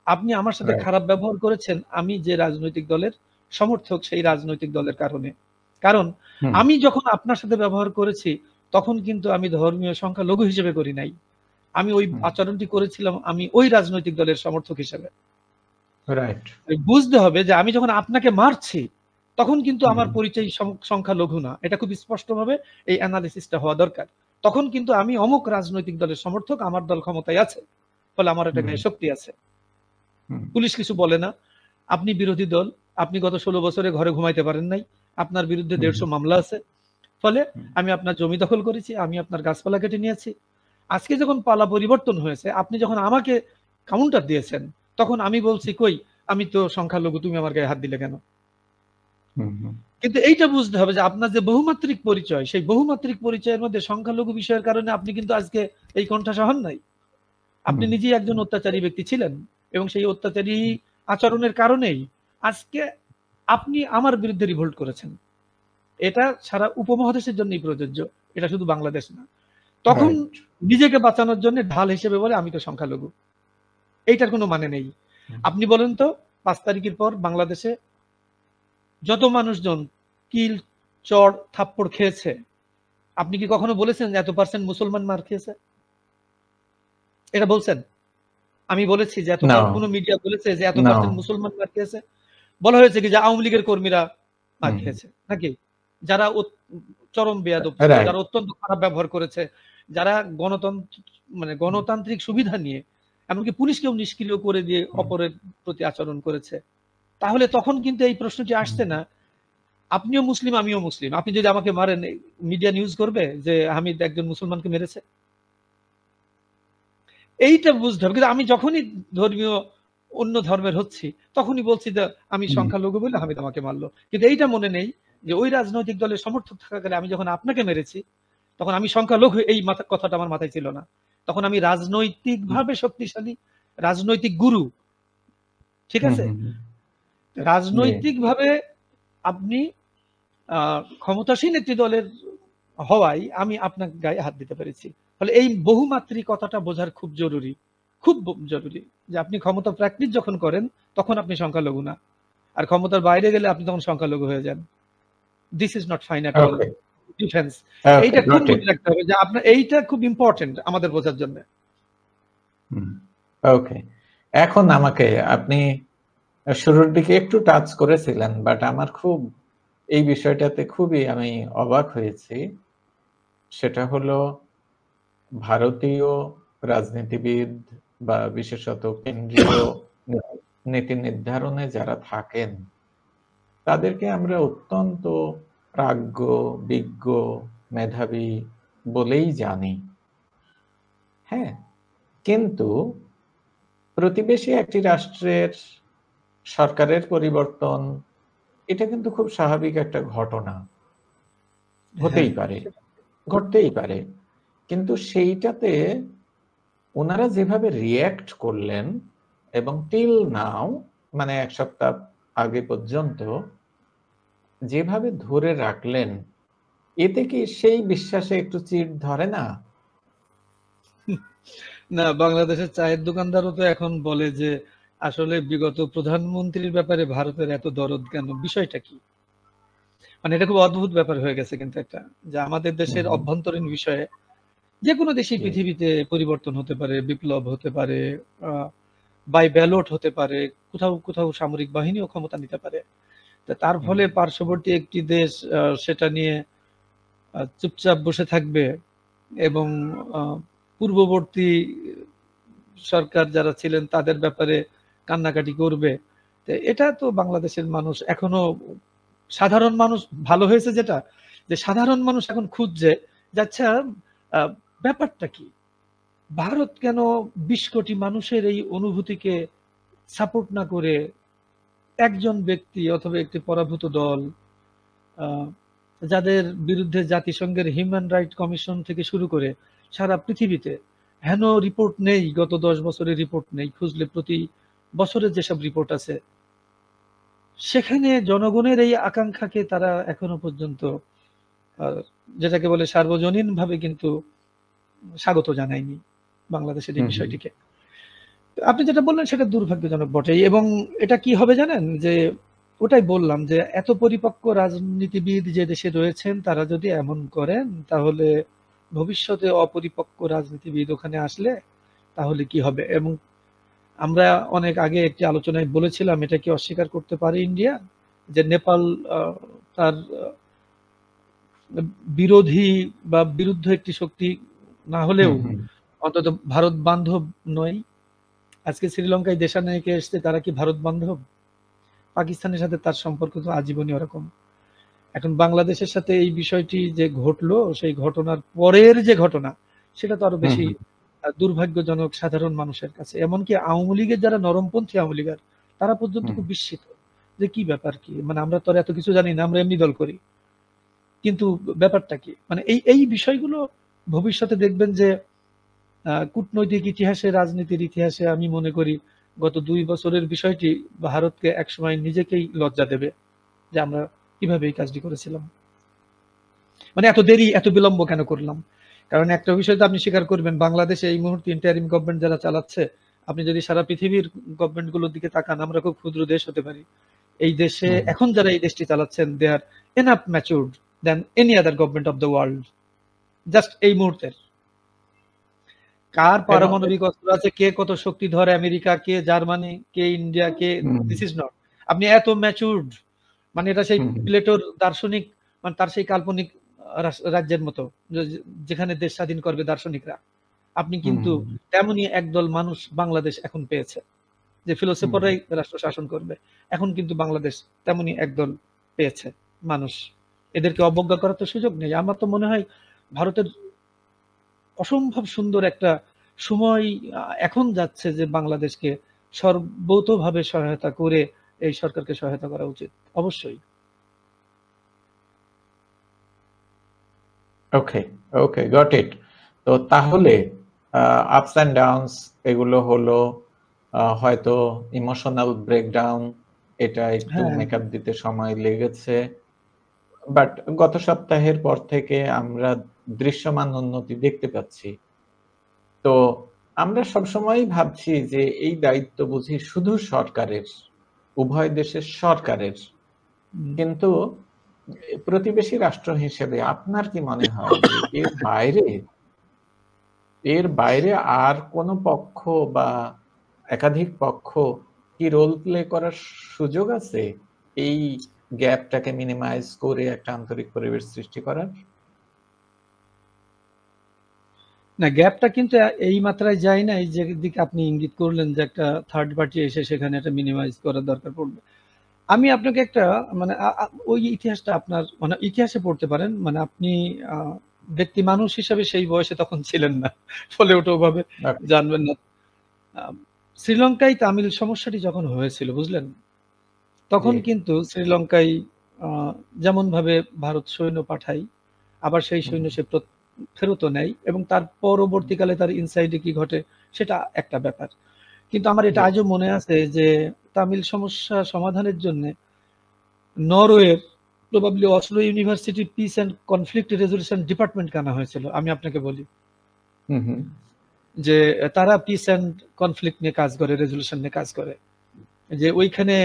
আপনি আমার সাথে খারাপ ব্যবহার করেছেন আমি যে রাজনৈতিক দলের সমর্থক, সেই রাজনৈতিক দলের কারণে। কারণ আমি যখন আপনার সাথে ব্যবহার করেছি তখন কিন্তু আমি ধর্মীয় সংখ্যালঘু হিসেবে করি নাই, আমি ওই আচরণটি করেছিলাম আমি ওই রাজনৈতিক দলের সমর্থক হিসেবে। বুঝতে হবে যে আমি যখন আপনাকে মারছি তখন কিন্তু আমার পরিচয় সংখ্যালঘু না, এটা খুব স্পষ্টভাবে এই অ্যানালিসিসটা হওয়া দরকার। তখন কিন্তু আমি অমুক রাজনৈতিক দলের সমর্থক, আমার দল ক্ষমতায় আছে, ফলে আমার এটা গায়ে শক্তি আছে, পুলিশ কিছু বলে না। আপনি বিরোধী দল, আপনি গত 16 বছরে ঘরে ঘুমাইতে পারেন নাই, আপনার বিরুদ্ধে 150 মামলা আছে, ফলে আমি আপনার জমি দখল করেছি, আমি আপনার গাছপালা কেটে নিয়েছি। আজকে যখন পালা পরিবর্তন হয়েছে, আপনি যখন আমাকে কাউন্টার দিয়েছেন, তখন আমি বলছি কই, আমি তো সংখ্যালঘু, তুমি আমার গায়ে হাত দিলে কেন? কিন্তু এইটা বুঝতে হবে যে আপনার যে বহুমাত্রিক পরিচয়, সেই বহুমাত্রিক পরিচয়ের মধ্যে সংখ্যালঘু বিষয়ের কারণে আপনি কিন্তু আজকে এই কণ্ঠাসা হন নাই। আপনি নিজেই একজন অত্যাচারী ব্যক্তি ছিলেন, এবং সেই অত্যাচারী আচরণের কারণেই আজকে আপনি আমার বিরুদ্ধে রিভোল্ট করেছেন। এটা সারা উপমহাদেশের জন্যই প্রযোজ্য, এটা শুধু বাংলাদেশ না। তখন নিজেকে বাঁচানোর জন্য ঢাল হিসেবে বলে আমি তো সংখ্যালঘু, এইটার কোনো মানে নেই। আপনি বলেন তো 5 তারিখের পর বাংলাদেশে যত মানুষজন কিল, চড়, থাপ্পড় খেয়েছে, আপনি কি কখনো বলেছেন যে এত % মুসলমান মার খেয়েছে? এটা বলছেন? আমি বলেছি যে এত, কোনো মিডিয়া বলেছে যে এত % মুসলমান মার খেয়েছে? বলা হয়েছে কি যে আওয়ামী লীগের কর্মীরা মার খেয়েছে নাকি? যারা চরম বেয়াদব ছিল, রাইট। যারা অত্যন্ত খারাপ ব্যবহার করেছে, যারা গণতান্ত্রিক সুবিধা নিয়ে এমনকি পুলিশকেও নিষ্ক্রিয় করে দিয়ে অপরের প্রতি আচরণ করেছে, তাহলে তখন কিন্তু এই প্রশ্নটি আসছে না, আপনিও মুসলিম আমিও মুসলিম, আপনি যদি আমাকে মারেন মিডিয়া নিউজ করবে যে হামিদ একজন মুসলমানকে মেরেছে? এইটা বুঝতে হবে। কিন্তু আমি যখনই ধর্মীয় অন্য ধর্মের হচ্ছি তখনই বলছি যে আমি সংখ্যালঘু বলে হামিদ আমাকে মারলো, কিন্তু এইটা মনে নেই যে ওই রাজনৈতিক দলের সমর্থক থাকাকালে আমি যখন আপনাকে মেরেছি তখন আমি সংখ্যালঘু, এই কথাটা আমার মাথায় ছিল না, তখন আমি রাজনৈতিকভাবে শক্তিশালী, রাজনৈতিক গুরু, ঠিক আছে, রাজনৈতিকভাবে আপনি ক্ষমতাসীন একটি দলের হওয়ায় আমি আপনার গায়ে হাত দিতে পেরেছি। ফলে এই বহুমাত্রিক কথাটা বোঝার খুব জরুরি, খুব জরুরি, যে আপনি ক্ষমতা প্র্যাকটিস যখন করেন তখন আপনি সংখ্যালঘু না, আর ক্ষমতার বাইরে গেলে আপনি তখন সংখ্যালঘু হয়ে যান। This is not fine at all. Defence, এইটা খুব মনে রাখতে হবে যে আপনার এইটা খুব ইম্পর্টেন্ট আমাদের বোঝার জন্য। ওকে, এখন আমাকে আপনি শুরুর দিকে একটু টাচ করেছিলেন, বাট আমার খুব এই বিষয়টাতে খুবই আমি অবাক হয়েছি, সেটা হলো ভারতীয় রাজনীতিবিদ বা বিশেষত কেন্দ্রীয় নীতি নির্ধারণে যারা থাকেন তাদেরকে আমরা অত্যন্ত প্রাজ্ঞ, বিজ্ঞ, মেধাবী বলেই জানি। হ্যাঁ, কিন্তু প্রতিবেশী একটি রাষ্ট্রের সরকারের পরিবর্তন এটা কিন্তু খুব স্বাভাবিক একটা ঘটনা, হতেই পারে, ঘটতেই পারে, কিন্তু সেইটাতে ওনারা যেভাবে রিয়্যাক্ট করলেন এবং টিল নাও, মানে এক সপ্তাহ আগে পর্যন্ত যেভাবে ধরে রাখলেন, এতে কি সেই বিশ্বাসে একটু চিড় ধরে না? না, বাংলাদেশের চায়ের দোকানদারও তো এখন বলে যে আসলে বিগত প্রধানমন্ত্রীর ব্যাপারে ভারতের এত দরদ কেন, বিষয়টা কি? মানে এটা খুব অদ্ভুত ব্যাপার হয়ে গেছে কিন্তু একটা, যে আমাদের দেশের অভ্যন্তরীণ বিষয়ে যে কোনো দেশেই পৃথিবীতে পরিবর্তন হতে পারে, বিপ্লব হতে পারে, বাই ব্যালট হতে পারে, কোথাও কোথাও সামরিক বাহিনীও ক্ষমতা নিতে পারে, তার ফলে পার্শ্ববর্তী একটি দেশ সেটা নিয়ে চুপচাপ বসে থাকবে এবং পূর্ববর্তী সরকার যারা ছিলেন তাদের ব্যাপারে কান্নাকাটি করবে। এটা তো বাংলাদেশের মানুষ এখনো, সাধারণ মানুষ ভালো হয়েছে যেটা, যে সাধারণ মানুষ এখন খুঁজছে আচ্ছা ব্যাপারটা কি, ভারত কেন 20 কোটি মানুষের এই অনুভূতিকে সাপোর্ট না করে একজন ব্যক্তি অথবা একটি পরাভূত দল, যাদের বিরুদ্ধে জাতিসংঘের হিউম্যান রাইট কমিশন থেকে শুরু করে সারা পৃথিবীতে হেন রিপোর্ট নেই, গত 10 বছরের রিপোর্ট নেই, খুঁজলে প্রতি বছরের যেসব রিপোর্ট আছে সেখানে জনগণের এই আকাঙ্ক্ষাকে তারা এখনো পর্যন্ত যেটাকে বলে সার্বজনীন ভাবে কিন্তু স্বাগত জানায়নি বাংলাদেশের এই বিষয়টিকে। আপনি যেটা বললেন সেটা দুর্ভাগ্যজনক বটেই, এবং এটা কি হবে জানেন, যে ওটাই বললাম যে এত পরিপক্ক রাজনীতিবিদ যে দেশে রয়েছেন তারা যদি এমন করেন তাহলে ভবিষ্যতে অপরিপক্ক রাজনীতিবিদ ওখানে আসলে তাহলে কি হবে। এবং আমরা অনেক আগে একটি আলোচনায় বলেছিলাম, এটা কি অস্বীকার করতে পারে ইন্ডিয়া, যে নেপাল তার বিরোধী বা বিরুদ্ধ একটি শক্তি না হলেও অন্তত ভারত বান্ধব নয়। আজকে শ্রীলঙ্কায় দেশানায়কে এসছে, তারা কি ভারত বান্ধব? পাকিস্তানের সাথে তার সম্পর্ক তো আজীবনই ওরকম। এখন বাংলাদেশের সাথে এই বিষয়টি যে ঘটলো, সেই ঘটনার পরের যে ঘটনা সেটা তো আরো বেশি দুর্ভাগ্যজনক সাধারণ মানুষের কাছে। এমনকি আওয়ামী লীগের যারা নরমপন্থী আওয়ামী লীগার তারা পর্যন্ত খুব বিস্মিত যে কি ব্যাপার, কি মানে আমরা তো এত কিছু জানি না, আমরা এমনি দল করি, কিন্তু ব্যাপারটা কি। মানে এই বিষয়গুলো ভবিষ্যতে দেখবেন যে কূটনৈতিক ইতিহাসে, রাজনীতির ইতিহাসে আমি মনে করি গত 2 বছরের বিষয়টি ভারতকে একসময় নিজেকেই লজ্জা দেবে যে আমরা কিভাবে এই কাজটি করেছিলাম, মানে এত দেরি এত বিলম্ব কেন করলাম। কারণ একটা বিষয় তো আপনি স্বীকার করবেন, বাংলাদেশে এই মুহূর্তে ইন্টারিম গভর্নমেন্ট যারা চালাচ্ছে, আপনি যদি সারা পৃথিবীর গভর্নমেন্টগুলোর দিকে তাকান, আমরা খুব ক্ষুদ্র দেশ হতে পারি, এই দেশে এখন যারা এই দেশটি চালাচ্ছেন they are enough matured than any other government of the world. Just এই মুহূর্তের কার পারমাণবিক অস্ত্র আছে, কে কত শক্তি ধরে, America, K Germany, K India, K, this is not. আপনি এত ম্যাচুরড, মানে এটা সেই প্লেটোর দার্শনিক, মানে তার সেই কাল্পনিক রাজ্যের মতো যেখানে দেশ স্বাধীন করবে দার্শনিকরা, আপনি কিন্তু তেমনই একদল মানুষ বাংলাদেশ এখন পেয়েছে, যে ফিলোসফাররাই রাষ্ট্র শাসন করবে। এখন কিন্তু বাংলাদেশ তেমনই একদল পেয়েছে মানুষ, এদেরকে অবজ্ঞা করার তো সুযোগ নেই। আমার তো মনে হয় ভারতের অসম্ভব সুন্দর একটা সময় এখন যাচ্ছে, যে বাংলাদেশকে সর্বতোভাবে সহায়তা করে এই সরকারকে সহায়তা করা উচিত অবশ্যই। ওকে, ওকে, গট ইট। তো তাহলে আপস অ্যান্ড ডাউনস এগুলো হলো, হয়তো ইমোশনাল ব্রেকডাউন, এটা একটু মেকআপ দিতে সময় লেগেছে, বাট গত সপ্তাহের পর থেকে আমরা দৃশ্যমান উন্নতি দেখতে পাচ্ছি। তো আমরা সবসময়ই ভাবছি যে এই দায়িত্ব বুঝি শুধু সরকারের, উভয় দেশের সরকারের, কিন্তু প্রতিবেশী রাষ্ট্র হিসেবে আপনার কি মনে হয় যে এর বাইরে আর কোনো পক্ষ বা একাধিক পক্ষ কি রোল প্লে করার সুযোগ আছে এই গ্যাপটাকে মিনিমাইজ করে একটা আন্তরিক পরিবেশ সৃষ্টি করার? না, গ্যাপটা কিন্তু এই মাত্রায় যায় না, এই যে দিকে আপনি ইঙ্গিত করলেন যে একটা থার্ড পার্টি এসে সেখানে একটা মিনিমাইজ করার দরকার পড়বে। আমি আপনাকে একটা মানে ওই ইতিহাসটা আপনার মানে ইতিহাসে পড়তে পারেন, মানে আপনি ব্যক্তি মানুষ হিসেবে সেই বয়সে তখন ছিলেন না, ফলে ওটা ওভাবে জানবেন না। শ্রীলঙ্কায় তামিল সমস্যাটি যখন হয়েছিল, বুঝলেন, তখন কিন্তু শ্রীলঙ্কায় যেমন ভাবে ভারত সৈন্য পাঠায়, আবার সেই সৈন্য সে ফেরতও নেয়, এবং তার পরবর্তীকালে তার ইনসাইডে কি ঘটে সেটা একটা ব্যাপার। কিন্তু আমার এটা আজও মনে আছে যে তামিল সমস্যা সমাধানের জন্য নরওয়ের probably Oslo university piece and conflict resolution department আনা হয়েছিল। আমি আপনাকে বলি যে তারা পিস অ্যান্ড কনফ্লিক্ট নিয়ে কাজ করে, রেজলিউশন নিয়ে কাজ করে, যে ওইখানে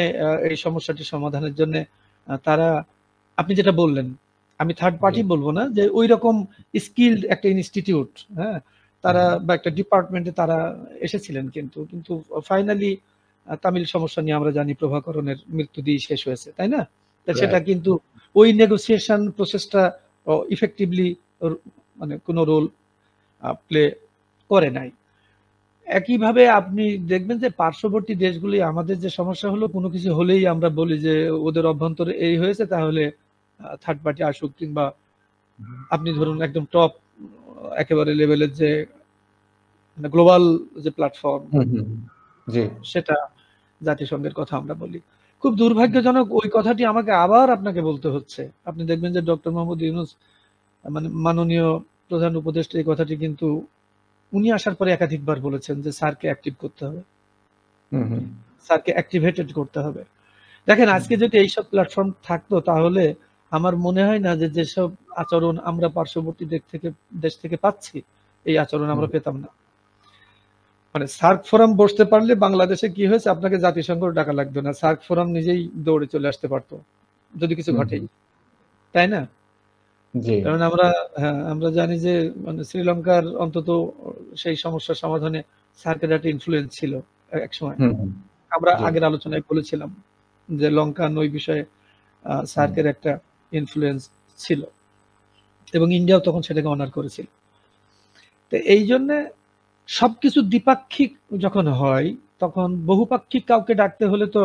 এই সমস্যাটি সমাধানের জন্য তারা, আপনি যেটা বললেন, আমি থার্ড পার্টি বলবো না, যে ওই রকম স্কিলড একটা ইনস্টিটিউট, হ্যাঁ, তারা বা একটা ডিপার্টমেন্টে তারা এসেছিলেন, কিন্তু কিন্তু ফাইনালি তামিল সমস্যা নিয়ে আমরা জানি প্রভাকরণের মৃত্যু দিয়ে শেষ হয়েছে, তাই না? সেটা কিন্তু ওই নেগোসিয়েশন প্রসেসটা ইফেক্টিভলি মানে কোনো রোল প্লে করে নাই। একইভাবে আপনি দেখবেন যে পার্শ্ববর্তী দেশগুলি, আমাদের যে সমস্যা হলো, কোনো কিছু হলেই আমরা বলি যে ওদের অভ্যন্তরে এই হয়েছে, তাহলে থার্ড পার্টি আসুক, কিংবা আপনি ধরুন একদম টপ একেবারে লেভেলের যে গ্লোবাল যে প্ল্যাটফর্ম, সেটা জাতিসংঘের কথা আমরা বলি। খুব দুর্ভাগ্যজনক ওই কথাটি আমাকে আবার আপনাকে বলতে হচ্ছে। আপনি দেখবেন যে ডক্টর মোহাম্মদ ইউনূস, মানে মাননীয় প্রধান উপদেষ্টা, এই কথাটি কিন্তু উনি আসার পরে একাধিকবার বলেছেন যে স্যারকে অ্যাক্টিভ করতে হবে, স্যারকে অ্যাক্টিভেটেড করতে হবে। দেখেন, আজকে যদি এইসব প্ল্যাটফর্ম থাকতো, তাহলে আমার মনে হয় না যে যেসব আচরণ আমরা পার্শ্ববর্তী দেশ থেকে পাচ্ছি, এই আচরণ আমরা পেতাম না। মানে সার্ক ফোরাম বসতে পারলে বাংলাদেশে কি হয়েছে, আপনাকে জাতিসংঘ ডাকা লাগবে না, সার্ক ফোরাম নিজেই দৌড়ে চলে আসতে পারতো যদি কিছু ঘটেই, তাই না? কারণ আমরা জানি যে মানে শ্রীলঙ্কার অন্তত সেই সমস্যার সমাধানে সার্কের একটা ইনফ্লুয়েন্স ছিল এক সময়। আমরা আগের আলোচনায় বলেছিলাম যে লঙ্কান ওই বিষয়ে সার্কের একটা ইনফ্লুয়েন্স ছিল, এবং ইন্ডিয়াও তখন সেটাকে অনার করেছিল। তো এই জন্য সবকিছু দ্বিপাক্ষিক যখন হয়, তখন বহুপাক্ষিক কাউকে ডাকতে হলে তো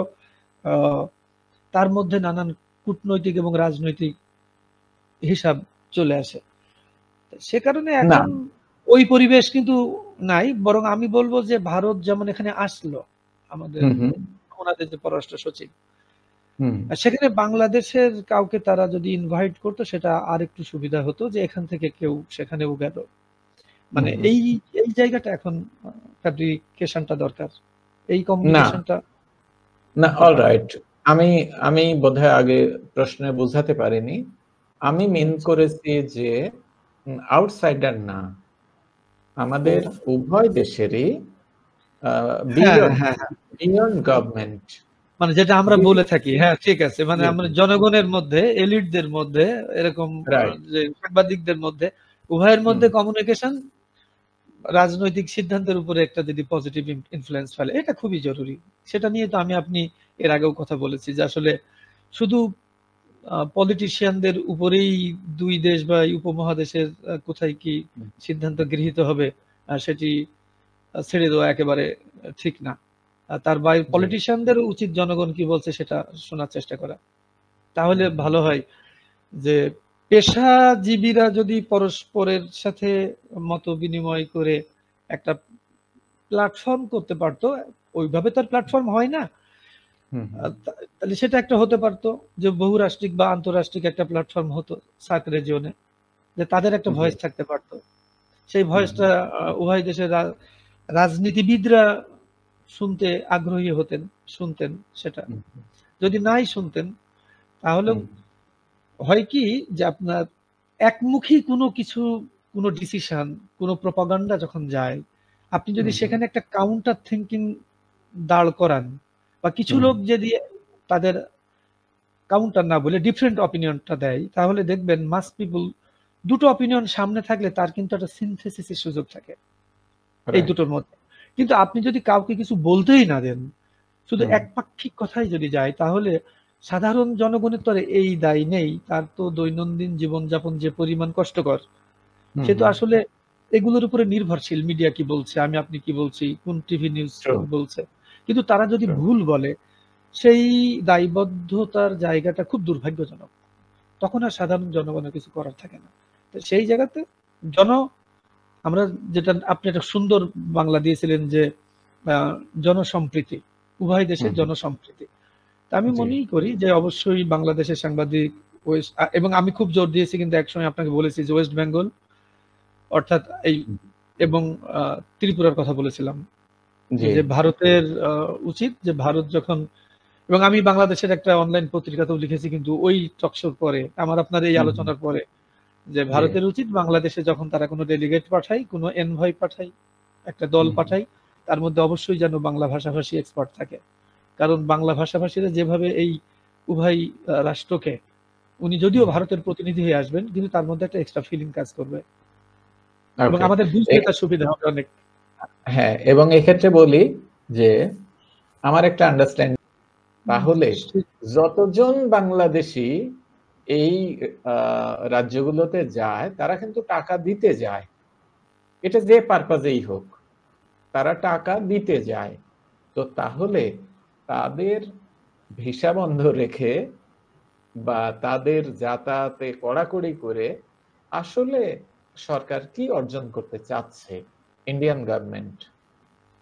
তার মধ্যে নানান কূটনৈতিক এবং রাজনৈতিক হিসাব চলে আসে। সে কারণে এখন ওই পরিবেশ কিন্তু নাই। বরং আমি বলবো যে ভারত যেমন এখানে আসলো, আমাদের ওনাদের যে পররাষ্ট্র সচিব, সেখানে বাংলাদেশের কাউকে তারা যদি ইনভাইট করতো, সেটা আর একটু সুবিধা হতো, যে এখান থেকে কেউ সেখানেও গেল। মানে এই জায়গাটা এখন ফ্যাব্রিকেশনটা দরকার, এই কমিউনিকেশনটা না। অলরাইট, আমি বোধহয় আগে প্রশ্নে বোঝাতে পারিনি। আমি মিন করেছি যে আউটসাইডার না, আমাদের উভয় দেশেরই বিয়ন্ড গভর্নমেন্ট, মানে যেটা আমরা বলে থাকি, হ্যাঁ ঠিক আছে, মানে আমরা জনগণের মধ্যে, এলিটদের মধ্যে, এরকম যে সাংবাদিকদের মধ্যে, উভয়ের মধ্যে কমিউনিকেশন রাজনৈতিক সিদ্ধান্তের উপরে একটা যদি পজিটিভ ইনফ্লুয়েন্স ফেলে, এটা খুবই জরুরি। সেটা নিয়ে তো আপনি এর আগেও কথা বলেছি, যে আসলে শুধু পলিটিশিয়ানদের উপরেই দুই দেশ বা উপমহাদেশের কোথায় কি সিদ্ধান্ত গৃহীত হবে সেটি ছেড়ে দেওয়া একেবারে ঠিক না। তার বাইরে পলিটিশিয়ানদের উচিত জনগণ কি বলছে সেটা শোনার চেষ্টা করা। তাহলে ভালো হয় যে পেশাজীবীরা যদি পরস্পরের সাথে মত বিনিময় করে একটা প্ল্যাটফর্ম করতে পারতো, ওইভাবে তো আর প্ল্যাটফর্ম হয় না, তাহলে সেটা একটা হতে পারতো যে বহুরাষ্ট্রিক বা আন্তরাষ্ট্রিক একটা প্ল্যাটফর্ম হতো সার্ক রিজিয়নে, যে তাদের একটা ভয়েস থাকতে পারতো। সেই ভয়েসটা উভয় দেশের রাজনীতিবিদরা শুনতে আগ্রহী হতেন, শুনতেন। সেটা যদি নাই শুনতেন তাহলে হয় কি যে আপনার একমুখী কোনো কিছু, কোনো ডিসিশন, কোনো প্রপাগান্ডা যখন যায়, আপনি যদি সেখানে একটা কাউন্টার থিঙ্কিং দাঁড় করান বা কিছু লোক যদি তাদের কাউন্টার না বলে ডিফারেন্ট অপিনিয়নটা দেয়, তাহলে দেখবেন মাস পিপল দুটো অপিনিয়ন সামনে থাকলে তার কিন্তু একটা সিনথেসিসের সুযোগ থাকে এই দুটোর মধ্যে। কিন্তু আপনি যদি কাউকে কিছু বলতেই না দেন, শুধু একপাক্ষিক কথাই যদি যায়, তাহলে সাধারণ জনগণের তো এই দায় নেই, তার তো দৈনন্দিন জীবনযাপন যে পরিমাণ কষ্টকর, সে তো আসলে এগুলোর উপরে নির্ভরশীল। মিডিয়া কি বলছে, আমি আপনি কি বলছি, কোন টিভি নিউজ বলছে, কিন্তু তারা যদি ভুল বলে সেই দায়বদ্ধতার জায়গাটা খুব দুর্ভাগ্যজনক। তখন আর সাধারণ জনগণের কিছু করার থাকে না। তো সেই জায়গাতে আমরা যেটা আপনি একটা সুন্দর বাংলা দিয়েছিলেন যে জনসম্প্রীতি, উভয় দেশের জনসম্প্রীতি। তা আমি মনেই করি যে অবশ্যই বাংলাদেশের সাংবাদিক এবং আমি খুব জোর দিয়েছি কিন্তু একসময় আপনাকে বলেছি যে ওয়েস্ট বেঙ্গল অর্থাৎ এই এবং ত্রিপুরার কথা বলেছিলাম যে ভারতের উচিত যে ভারত যখন, এবং আমি বাংলাদেশের একটা অনলাইন পত্রিকাতেও লিখেছি কিন্তু ওই টকশোর পরে, আমার আপনার এই আলোচনার পরে, যে ভারতের উচিত বাংলাদেশে যখন তারা কোনো ডেলিগেট পাঠায়, কোনো এনভয় পাঠায়, একটা দল পাঠায়, তার মধ্যে অবশ্যই যেন বাংলা ভাষাভাষী এক্সপার্ট থাকে। কারণ বাংলা ভাষাভাষীরা যেভাবে এই উভয় রাষ্ট্রকে, উনি যদিও ভারতের প্রতিনিধি হয়ে আসবেন কিন্তু তার মধ্যে একটা এক্সট্রা ফিলিং কাজ করবে এবং আমাদের বুঝতে তার সুবিধা হবে অনেক। হ্যাঁ, এবং এক্ষেত্রে বলি যে আমার একটা আন্ডারস্ট্যান্ডিং, তাহলে যতজন বাংলাদেশি এই রাজ্যগুলোতে যায় তারা কিন্তু টাকা দিতে যায়, এটা যে পারপাজেই হোক তারা টাকা দিতে যায়। তো তাহলে তাদের ভিসা বন্ধ রেখে বা তাদের যাতায়াতে কড়াকড়ি করে আসলে সরকার কি অর্জন করতে চাচ্ছে, ইন্ডিয়ান গভর্নমেন্ট?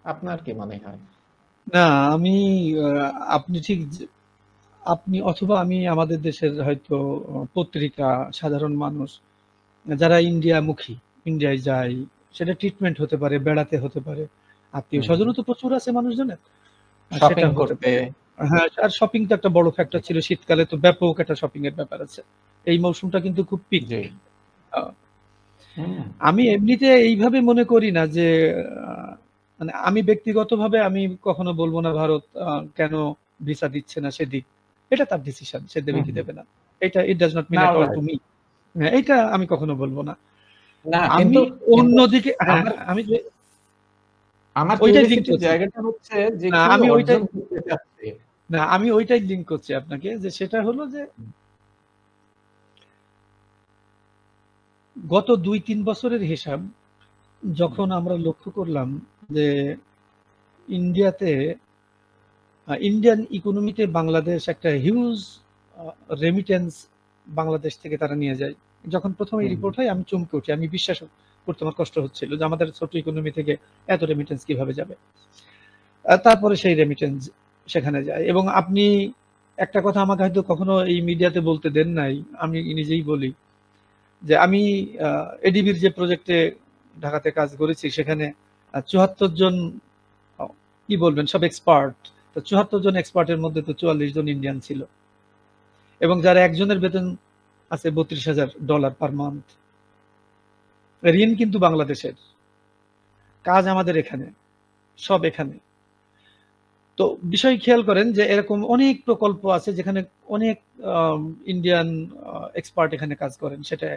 আপনার কি মনে হয়? না, আমি আপনি ঠিক, আপনি অথবা আমি আমাদের দেশের হয়তো পত্রিকা, সাধারণ মানুষ যারা ইন্ডিয়ামুখী, ইন্ডিয়ায় যায়, সেটা ট্রিটমেন্ট হতে পারে, বেড়াতে হতে পারে, আত্মীয় স্বজনও তো প্রচুর আছে মানুষজনের, সেটা করতে। হ্যাঁ, আর শপিং তো একটা বড় ফ্যাক্টর ছিল। শীতকালে তো ব্যাপক একটা শপিং এর ব্যাপার আছে। এই মৌসুমটা কিন্তু খুব পিক। আমি এমনিতে এইভাবে মনে করি না যে মানে আমি ব্যক্তিগতভাবে আমি কখনো বলবো না ভারত কেন ভিসা দিচ্ছে না, সে দিক, এটা তার ডিসিশন, সে দেবে কি দেবে না, এটা it does not mean at all to me. এটা আমি কখনো বলবো না। আমি অন্যদিকে আমি আমার কিউরিওসিটির জায়গাটা হচ্ছে যে আমি ওইটাই করতে চাচ্ছি না, আমি ওইটাই লিংক করছি আপনাকে, যে সেটা হলো যে গত 2-3 বছরের হিসাব যখন আমরা লক্ষ্য করলাম যে ইন্ডিয়াতে, ইন্ডিয়ান ইকোনমিতে বাংলাদেশ একটা হিউজ রেমিটেন্স বাংলাদেশ থেকে তারা নিয়ে যায়। যখন প্রথম এই রিপোর্ট হয় আমি চমকে উঠি, আমি বিশ্বাস করতে আমার কষ্ট হচ্ছিল যে আমাদের ছোট ইকোনমি থেকে এত রেমিটেন্স কিভাবে যাবে। তারপরে সেই রেমিটেন্স সেখানে যায়। এবং আপনি একটা কথা আমাকে হয়তো কখনো এই মিডিয়াতে বলতে দেন নাই, আমি নিজেই বলি যে আমি এডিবির যে প্রজেক্টে ঢাকাতে কাজ করেছি সেখানে 74 জন কি বলবেন সব এক্সপার্ট, তো 74 জন এক্সপার্টের মধ্যে তো 44 জন ইন্ডিয়ান ছিল, এবং যারা একজনের বেতন আছে $32,000 পার মান্থ। ঋণ কিন্তু বাংলাদেশের, কাজ আমাদের এখানে, সব এখানে। তো বিষয় খেয়াল করেন যে এরকম অনেক প্রকল্প আছে যেখানে অনেক ইন্ডিয়ান এক্সপার্ট এখানে কাজ করেন। সেটা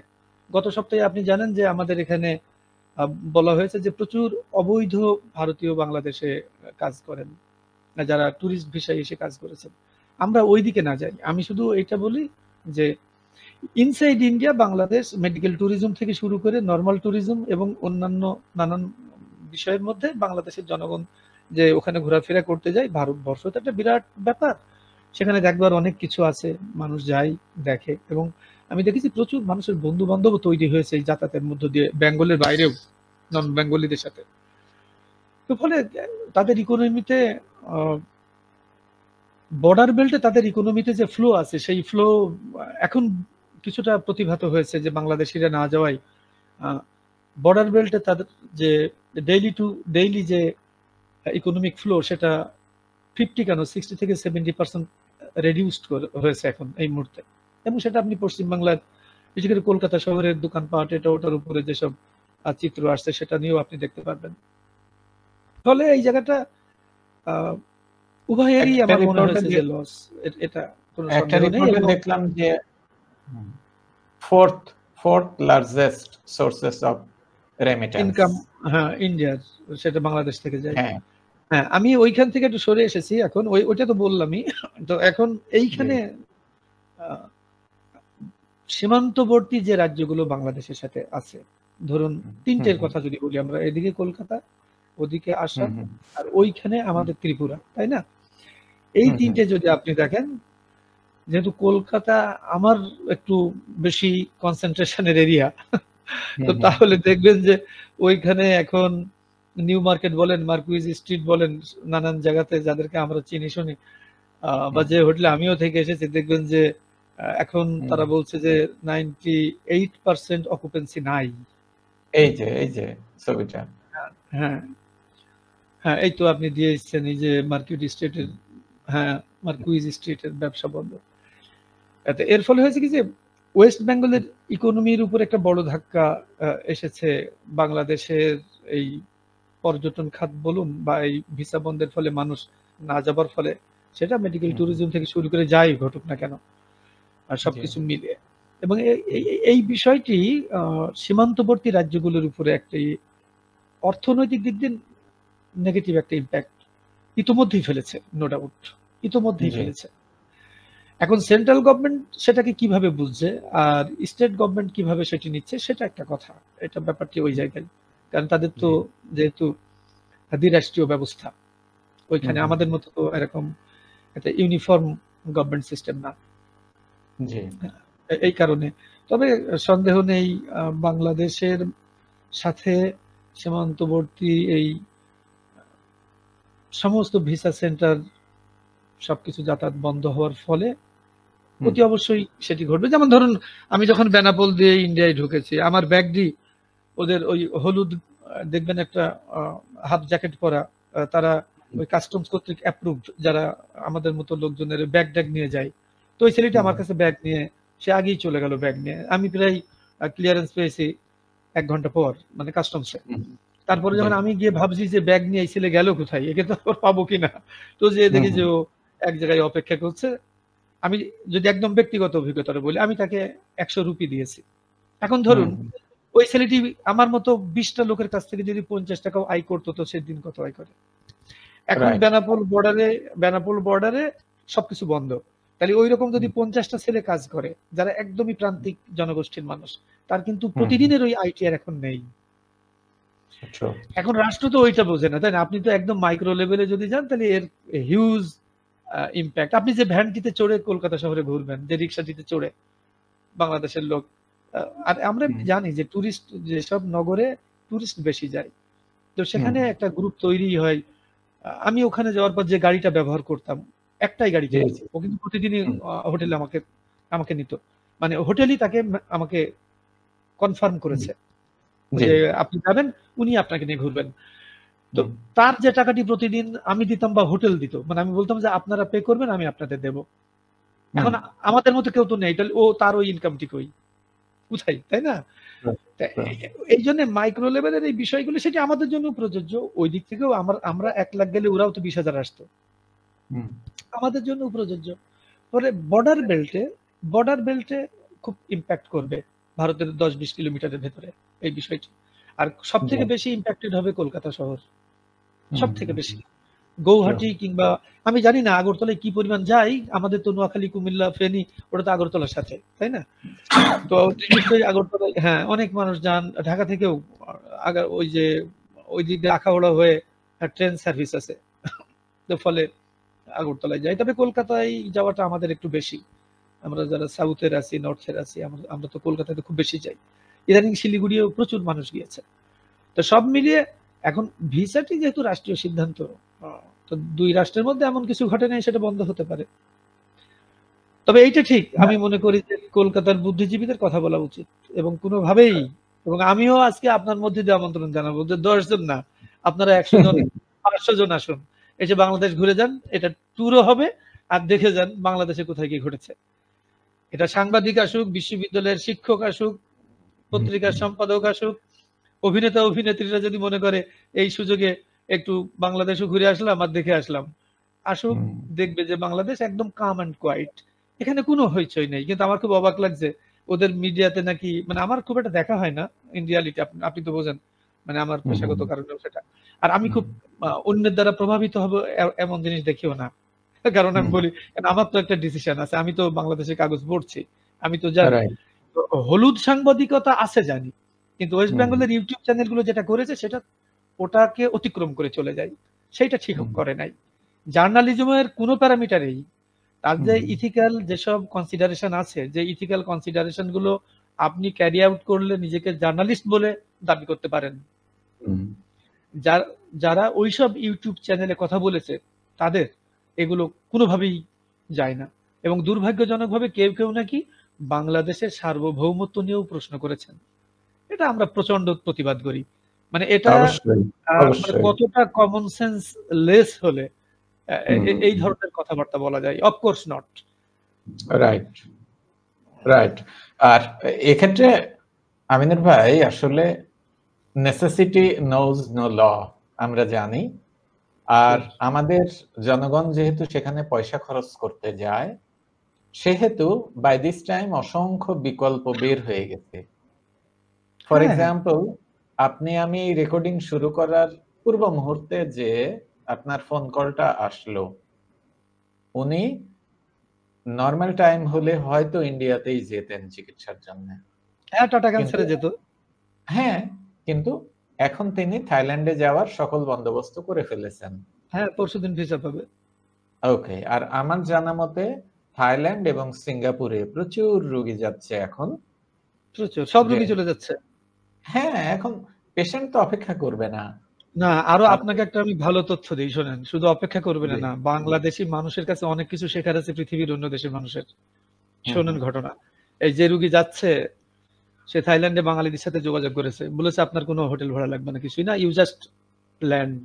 গত সপ্তাহে আপনি জানেন যে আমাদের এখানে বলা হয়েছে যে প্রচুর অবৈধ ভারতীয় বাংলাদেশে কাজ করেন, যারা ট্যুরিস্ট ভিসায় এসে কাজ করেছেন। আমরা ওই দিকে না যাই, আমি শুধু এটা বলি যে inside India Bangladesh medical tourism থেকে শুরু করে নর্মাল ট্যুরিজম এবং অন্যান্য নানান বিষয়ের মধ্যে বাংলাদেশের জনগণ যে ওখানে ঘোরাফেরা করতে যায়, ভারতবর্ষ তো একটা বিরাট ব্যাপার, সেখানে দেখবার অনেক কিছু আছে, মানুষ যায় দেখে। এবং আমি দেখেছি প্রচুর মানুষের বন্ধু বান্ধব তৈরি হয়েছে এই যাতায়াতের মধ্য দিয়ে, বেঙ্গলের বাইরেও নন বেঙ্গলিদের সাথে। তো ফলে তাদের ইকোনমিতে বর্ডার বেল্টে তাদের ইকোনমিতে যে ফ্লো আছে সেই ফ্লো এখন কিছুটা প্রতিভাত হয়েছে, যে বাংলাদেশিরা না যাওয়ায় বর্ডার বেল্টে তাদের যে ডেইলি যে ইকোনমিক ফ্লো সেটা 50 কেন 60 থেকে 70% রেডিউসড হয়েছে এখন এই মুহূর্তে। এবং সেটা আপনি পশ্চিমবাংলার বিশেষ করে কলকাতা শহরের দোকানপাট এটা ওটার উপরে যেসব চিত্র আসছে সেটা নিয়েও আপনি দেখতে পারবেন। ফলে এই জায়গাটা উভয়েরই আমার মনে হয়েছে যে লস, এটা কোনো একটা সন্দেহ নেই। রিপোর্টে দেখলাম যে fourth largest sources of remittance income, হ্যাঁ, ইন্ডিয়ার, সেটা বাংলাদেশ থেকে যায়। হ্যাঁ হ্যাঁ, আমি ওইখান থেকে একটু সরে এসেছি এখন, ওইটা তো বললামই। তো এখন এইখানে সীমান্তবর্তী যে রাজ্যগুলো বাংলাদেশের সাথে আছে, ধরুন তিনটের কথা যদি বলি আমরা, এদিকে কলকাতা, ওদিকে আসাম, আর ওইখানে আমাদের ত্রিপুরা, তাই না? এই তিনটে যদি আপনি দেখেন, যেহেতু কলকাতা আমার একটু বেশি কনসেন্ট্রেশনের এরিয়া, তো তাহলে দেখবেন যে ওইখানে এখন নিউ মার্কেট বলেন, মার্কুইজ স্ট্রিট বলেন, নানান জায়গাতে যাদেরকে আমরা চিনি শুনি, বা যে হোটেলে আমিও থেকে এসেছি, দেখবেন যে এখন তারা বলছে যে 98% অকুপেন্সি নাই। এই যে ছবিটা, হ্যাঁ হ্যাঁ, এই তো আপনি দিয়ে এসছেন, এই যে মার্কুইজ স্ট্রিটের, হ্যাঁ, মার্কুইজ স্ট্রিটের ব্যবসা বন্ধ। এর ফলে হয়েছে কি যে ওয়েস্ট বেঙ্গলের ইকোনমির উপর একটা বড় ধাক্কা এসেছে। বাংলাদেশের এই পর্যটন খাত বলুন বা এই ভিসা বন্ধের ফলে মানুষ না যাবার ফলে, সেটা মেডিকেল ট্যুরিজম থেকে শুরু করে যাই ঘটুক না কেন, আর সবকিছু মিলিয়ে। এবং এই বিষয়টি সীমান্তবর্তী রাজ্যগুলোর উপরে একটি অর্থনৈতিক দিক দিয়ে নেগেটিভ একটা ইম্প্যাক্ট ইতোমধ্যেই ফেলেছে, নো ডাউট, ইতোমধ্যেই ফেলেছে। এখন সেন্ট্রাল গভর্নমেন্ট সেটাকে কিভাবে বুঝছে আর স্টেট গভর্নমেন্ট কিভাবে সেটি নিচ্ছে সেটা একটা কথা, এটা ব্যাপারটি ওই জায়গায়। কারণ তাদের তো যেহেতু দ্বিরাষ্ট্রীয় ব্যবস্থা, ওইখানে আমাদের মতো তো এরকম একটা ইউনিফর্ম গভর্নমেন্ট সিস্টেম না, এই কারণে। তবে সন্দেহ নেই বাংলাদেশের সাথে সীমান্তবর্তী এই সমস্ত ভিসা সেন্টার সবকিছু যাতায়াত বন্ধ হওয়ার ফলে অতি অবশ্যই সেটি ঘটবে। যেমন ধরুন আমি যখন বেনাপোল দিয়ে ইন্ডিয়ায় ঢুকেছি, আমার ব্যাগ দিয়ে ওদের ওই হলুদ দেখবেন একটা হাফ জ্যাকেট পরা, তারা ওই কাস্টমস কর্তৃক অ্যাপ্রুভড, যারা আমাদের মতো লোকজনের ব্যাগ ট্যাগ নিয়ে যায়। তো ওই ছেলেটি আমার কাছে ব্যাগ নিয়ে সে আগেই চলে গেল ব্যাগ নিয়ে, আমি প্রায় ক্লিয়ারেন্স পেয়েছি 1 ঘন্টা পর, মানে কাস্টমসে। তারপরে যখন আমি গিয়ে ভাবছি যে ব্যাগ নিয়ে এই ছেলে গেল কোথায়, একে তো পাবো কিনা, তো যে দেখি যে ও এক জায়গায় অপেক্ষা করছে। আমি যদি একদম ব্যক্তিগত অভিজ্ঞতা বলি, আমি তাকে 100 রুপি দিয়েছি। এখন ধরুন ওই ছেলেটি আমার মতো 20টা লোকের কাছ থেকে যদি 50 টাকাও আয় করতো, তো সেদিন কত আয় করে? এখন বেনাপোল বর্ডারে সবকিছু বন্ধ, তাহলে ওই রকম যদি 50টা ছেলে কাজ করে যারা একদমই প্রান্তিক জনগোষ্ঠীর মানুষ, তার কিন্তু প্রতিদিনের ওই আইটি আর এখন নেই। এখন রাষ্ট্র তো ওইটা বোঝে না, তাই না? আপনি তো একদম মাইক্রো লেভেলে যদি যান, তাহলে এর হিউজ ইম্প্যাক্ট। আপনি যে ভ্যানটিতে চড়ে কলকাতা শহরে ঘুরবেন, যে রিক্সাটিতে চড়ে বাংলাদেশের লোক, আর আমরা জানি যে টুরিস্ট যেসব নগরে টুরিস্ট বেশি যায়, তো সেখানে একটা গ্রুপ তৈরি হয়। আমি ওখানে যাওয়ার পর যে গাড়িটা ব্যবহার করতাম, একটাই গাড়ি কিনেছি, ও কিন্তু প্রতিদিনই হোটেলে আমাকে নিত, মানে হোটেলই তাকে আমাকে কনফার্ম করেছে যে আপনি যাবেন, উনি আপনাকে নিয়ে ঘুরবেন। তো তার যে টাকাটি প্রতিদিন আমি দিতাম বা হোটেল দিত, মানে আমি বলতাম যে আপনারা পে করবেন, আমি আপনাদের দেব। এখন আমাদের মতো কেউ তো নেই, তাহলে ও তার ওই ইনকামটি কোথায়, তাই না? এই জন্য মাইক্রো লেভেলের এই বিষয়গুলো সেটি আমাদের জন্য প্রযোজ্য। ওই দিক থেকেও আমরা 1 লাখ গেলে ওরাও তো 20,000 আসতো, আমাদের জন্য প্রযোজ্য। পরে বর্ডার বেল্টে খুব ইম্প্যাক্ট করবে ভারতের 10-20 কিলোমিটারের ভেতরে এই বিষয়টি। আর সব থেকে বেশি ইম্প্যাক্টেড হবে কলকাতা শহর, সব থেকে বেশি। গৌহাটি কিংবা আমি জানি না আগরতলায় কি পরিমাণ যাই, আমাদের তো নোয়াখালী, কুমিল্লা, ফেনী ওটা তো আগরতলার সাথে, তাই না? তো নিশ্চয়ই আগরতলায় হ্যাঁ অনেক মানুষ যান, ঢাকা থেকেও ওই যে ওই দিক দিয়ে আখাউড়া হয়ে ট্রেন সার্ভিস আছে, তো ফলে আগরতলায় যাই। তবে কলকাতায় যাওয়াটা আমাদের একটু বেশি, আমরা যারা সাউথের আছি, নর্থের আছি, আমরা তো কলকাতাতে খুব বেশি যাই। ইদানিং শিলিগুড়িও প্রচুর মানুষ গিয়েছে। তো সব মিলিয়ে এখন ভিসাটি যেহেতু রাষ্ট্রীয় সিদ্ধান্ত, তো দুই রাষ্ট্রের মধ্যে এমন কিছু ঘটে নাই সেটা বন্ধ হতে পারে। তবে এইটা ঠিক, আমি মনে করি যে কলকাতার বুদ্ধিজীবীদের কথা বলা উচিত এবং কোনোভাবেই, এবং আমিও আজকে আপনার মধ্যে দিয়ে আমন্ত্রণ জানাবো যে 10 জন না, আপনারা 100 জন 500 জন আসুন, এসে বাংলাদেশ ঘুরে যান, এটা ট্যুরও হবে, আর দেখে যান বাংলাদেশে কোথায় কি ঘটেছে। এটা সাংবাদিক আসুক, বিশ্ববিদ্যালয়ের শিক্ষক আসুক, পত্রিকার সম্পাদক আসুক, অভিনেতা অভিনেত্রীরা যদি মনে করে এই সুযোগে একটু বাংলাদেশও ঘুরে আসলাম আর দেখে আসলাম, আসুক, দেখবে যে বাংলাদেশ একদম কাম অ্যান্ড কোয়াইট, এখানে কোনো হইচই নেই। কিন্তু আমার খুব অবাক লাগছে ওদের মিডিয়াতে নাকি, মানে আমার খুব একটা দেখা হয় না ইন রিয়ালিটি, আপনি তো বোঝেন, মানে আমার পেশাগত কারণেও সেটা, আর আমি খুব অন্যের দ্বারা প্রভাবিত হব এমন জিনিস দেখিও না, কারণ আমি বলি আমার তো একটা ডিসিশন আছে, আমি তো বাংলাদেশের কাগজ পড়ছি, আমি তো জানি হলুদ সাংবাদিকতা আছে জানি, কিন্তু ওয়েস্ট বেঙ্গলের ইউটিউব চ্যানেলগুলো যেটা করেছে সেটা ওটাকে অতিক্রম করে চলে যায়, সেইটা ঠিক করে নাই। জার্নালিজমের কোনো প্যারামিটারেই তার যে ইথিক্যাল যেসব কনসিডারেশন আছে, যে ইথিক্যাল কনসিডারেশন গুলো আপনি ক্যারি আউট করলে নিজেকে জার্নালিস্ট বলে দাবি করতে পারেন, যারা ওইসব ইউটিউব চ্যানেলে কথা বলেছে তাদের এগুলো কোনোভাবেই যায় না। এবং দুর্ভাগ্যজনকভাবে কেউ কেউ নাকি বাংলাদেশের সার্বভৌমত্ব নিয়েও প্রশ্ন করেছেন, এটা আমরা প্রচন্ড প্রতিবাদ করি। মানে এটা কতটা কমন সেন্স লেস হলে এই ধরনের কথাবার্তা বলা যায়? Of course not. Right, right. আর এক্ষেত্রে আমিনুর ভাই, আসলে নেসেসিটি নোজ নো ল, আমরা জানি। আর আমাদের জনগণ যেহেতু সেখানে পয়সা খরচ করতে যায়, সেহেতু বাই দিস টাইম অসংখ্য বিকল্প বের হয়ে গেছে। ফর এক্সাম্পল, আপনি আমি রেকর্ডিং শুরু করার পূর্ব মুহূর্তে যে আপনার ফোন কলটা আসলো, উনি নর্মাল টাইম হলে হয়তো ইন্ডিয়াতেই যেতেন চিকিৎসার জন্য, হ্যাঁ, টাটা ক্যান্সারে যেত, হ্যাঁ, কিন্তু এখন তিনি থাইল্যান্ডে যাওয়ার সকল বন্দোবস্ত করে ফেলেছেন। হ্যাঁ, পরশুদিন ভিসা পাবে। ওকে। আর আমার জানা মতে থাইল্যান্ড এবং সিঙ্গাপুরে প্রচুর রোগী যাচ্ছে এখন, প্রচুর, সব রোগী চলে যাচ্ছে। হ্যাঁ, এখন পেশেন্ট তো অপেক্ষা করবে না। না, আরো আপনাকে একটা আমি ভালো তথ্য দিই, শোনেন, শুধু অপেক্ষা করবে না, বাংলাদেশি মানুষের কাছে অনেক কিছু শেখার আছে পৃথিবীর অন্য দেশের মানুষের। শোনেন ঘটনা, এই যে রোগী যাচ্ছে সে থাইল্যান্ডে বাঙালিদের সাথে যোগাযোগ করেছে, বলেছে আপনার কোনো হোটেল ভাড়া লাগবে না, কিছুই না, ইউ জাস্ট ল্যান্ড,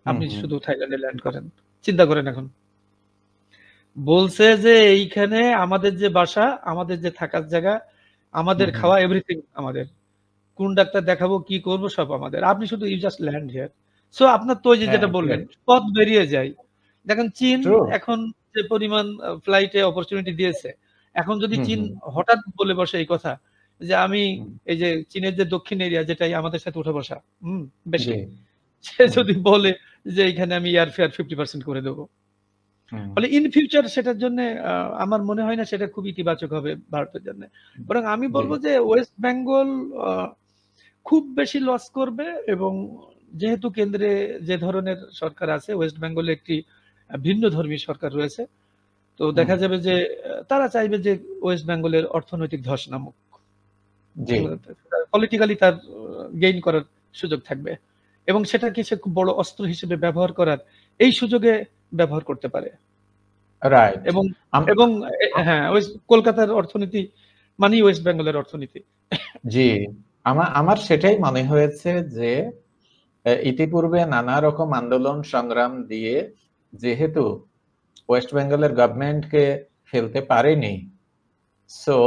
আপনি শুধু থাইল্যান্ডে ল্যান্ড করেন। চিন্তা করেন, এখন বলছে যে এইখানে আমাদের যে বাসা, আমাদের যে থাকার জায়গা, আমাদের খাওয়া, এভরিথিং আমাদের, কোন ডাক্তার দেখাবো, কি করব, সব আমাদের, আপনি শুধু you just land here. So আপনার তো যেটা বললেন পথ বেরিয়ে যায়। দেখেন চীন এখন যে পরিমাণ ফ্লাইটে অপরচুনিটি দিয়েছে, এখন যদি চীন হঠাৎ বলে বসে এই কথা যে আমি এই যে চীনের যে দক্ষিণ এরিয়া, যেটাই আমাদের সাথে উঠে বসা বেশি, সে যদি বলে যে এখানে আমি এয়ারফেয়ার 50% করে দেবো, ফলে ইন ফিউচার সেটার জন্য আমার মনে হয় না সেটা খুব ইতিবাচক হবে ভারতের জন্য। বরং আমি বলবো যে ওয়েস্ট বেঙ্গল খুব বেশি লস করবে, এবং যেহেতু কেন্দ্রে যে ধরনের সরকার আছে, ওয়েস্ট বেঙ্গলে একটি ভিন্ন ধর্মী সরকার রয়েছে, তো দেখা যাবে যে তারা চাইবে যে ওয়েস্ট বেঙ্গলের অর্থনৈতিক ধস নামুক, পলিটিক্যালি তার গেইন করার সুযোগ থাকবে, এবং সেটাকে সে খুব বড় অস্ত্র হিসেবে ব্যবহার করার এই সুযোগে ব্যবহার করতে পারে। রাইট। এবং হ্যাঁ, কলকাতার অর্থনীতি মানে ওয়েস্ট বেঙ্গলের অর্থনীতি। জি, আমার সেটাই মনে হয়েছে যে ইতিপূর্বে নানা রকম আন্দোলন সংগ্রাম দিয়ে যেহেতু ওয়েস্ট বেঙ্গলের গভর্নমেন্টকে ফেলতে পারেনি, সো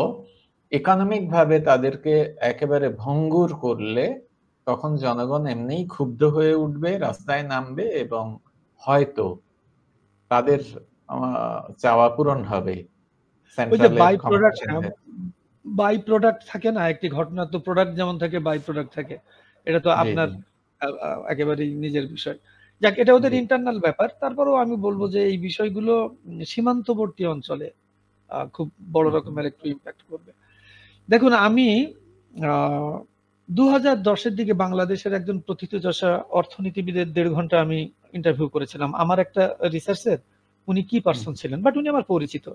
ইকোনমিক ভাবে তাদেরকে একেবারে ভঙ্গুর করলে তখন জনগণ এমনিই ক্ষুব্ধ হয়ে উঠবে, রাস্তায় নামবে, এবং হয়তো তাদের চাওয়া পূরণ হবে। ওই যে বাই প্রোডাক্ট থাকে না, একটি ঘটনা তো প্রোডাক্ট যেমন থাকে বাই প্রোডাক্ট থাকে, এটা তো আপনার একেবারেই নিজের বিষয়। যাক, এটা ওদের জি। ইন্টারনাল ব্যাপার। তারপরেও আমি বলব যে এই বিষয়গুলো সীমান্তবর্তী অঞ্চলে খুব বড় হুম, হুম। রকমের একটু ইম্প্যাক্ট করবে। দেখুন, আমি আ ২০১০ এর দিকে বাংলাদেশের একজন প্রথিতযশা অর্থনীতিবিদের ১.৫ ঘন্টা আমি ইন্টারভিউ করেছিলাম। আমার একটা রিসার্চের উনি কি হুম, পারসন হুম। ছিলেন। বাট উনি আমার পরিচিত।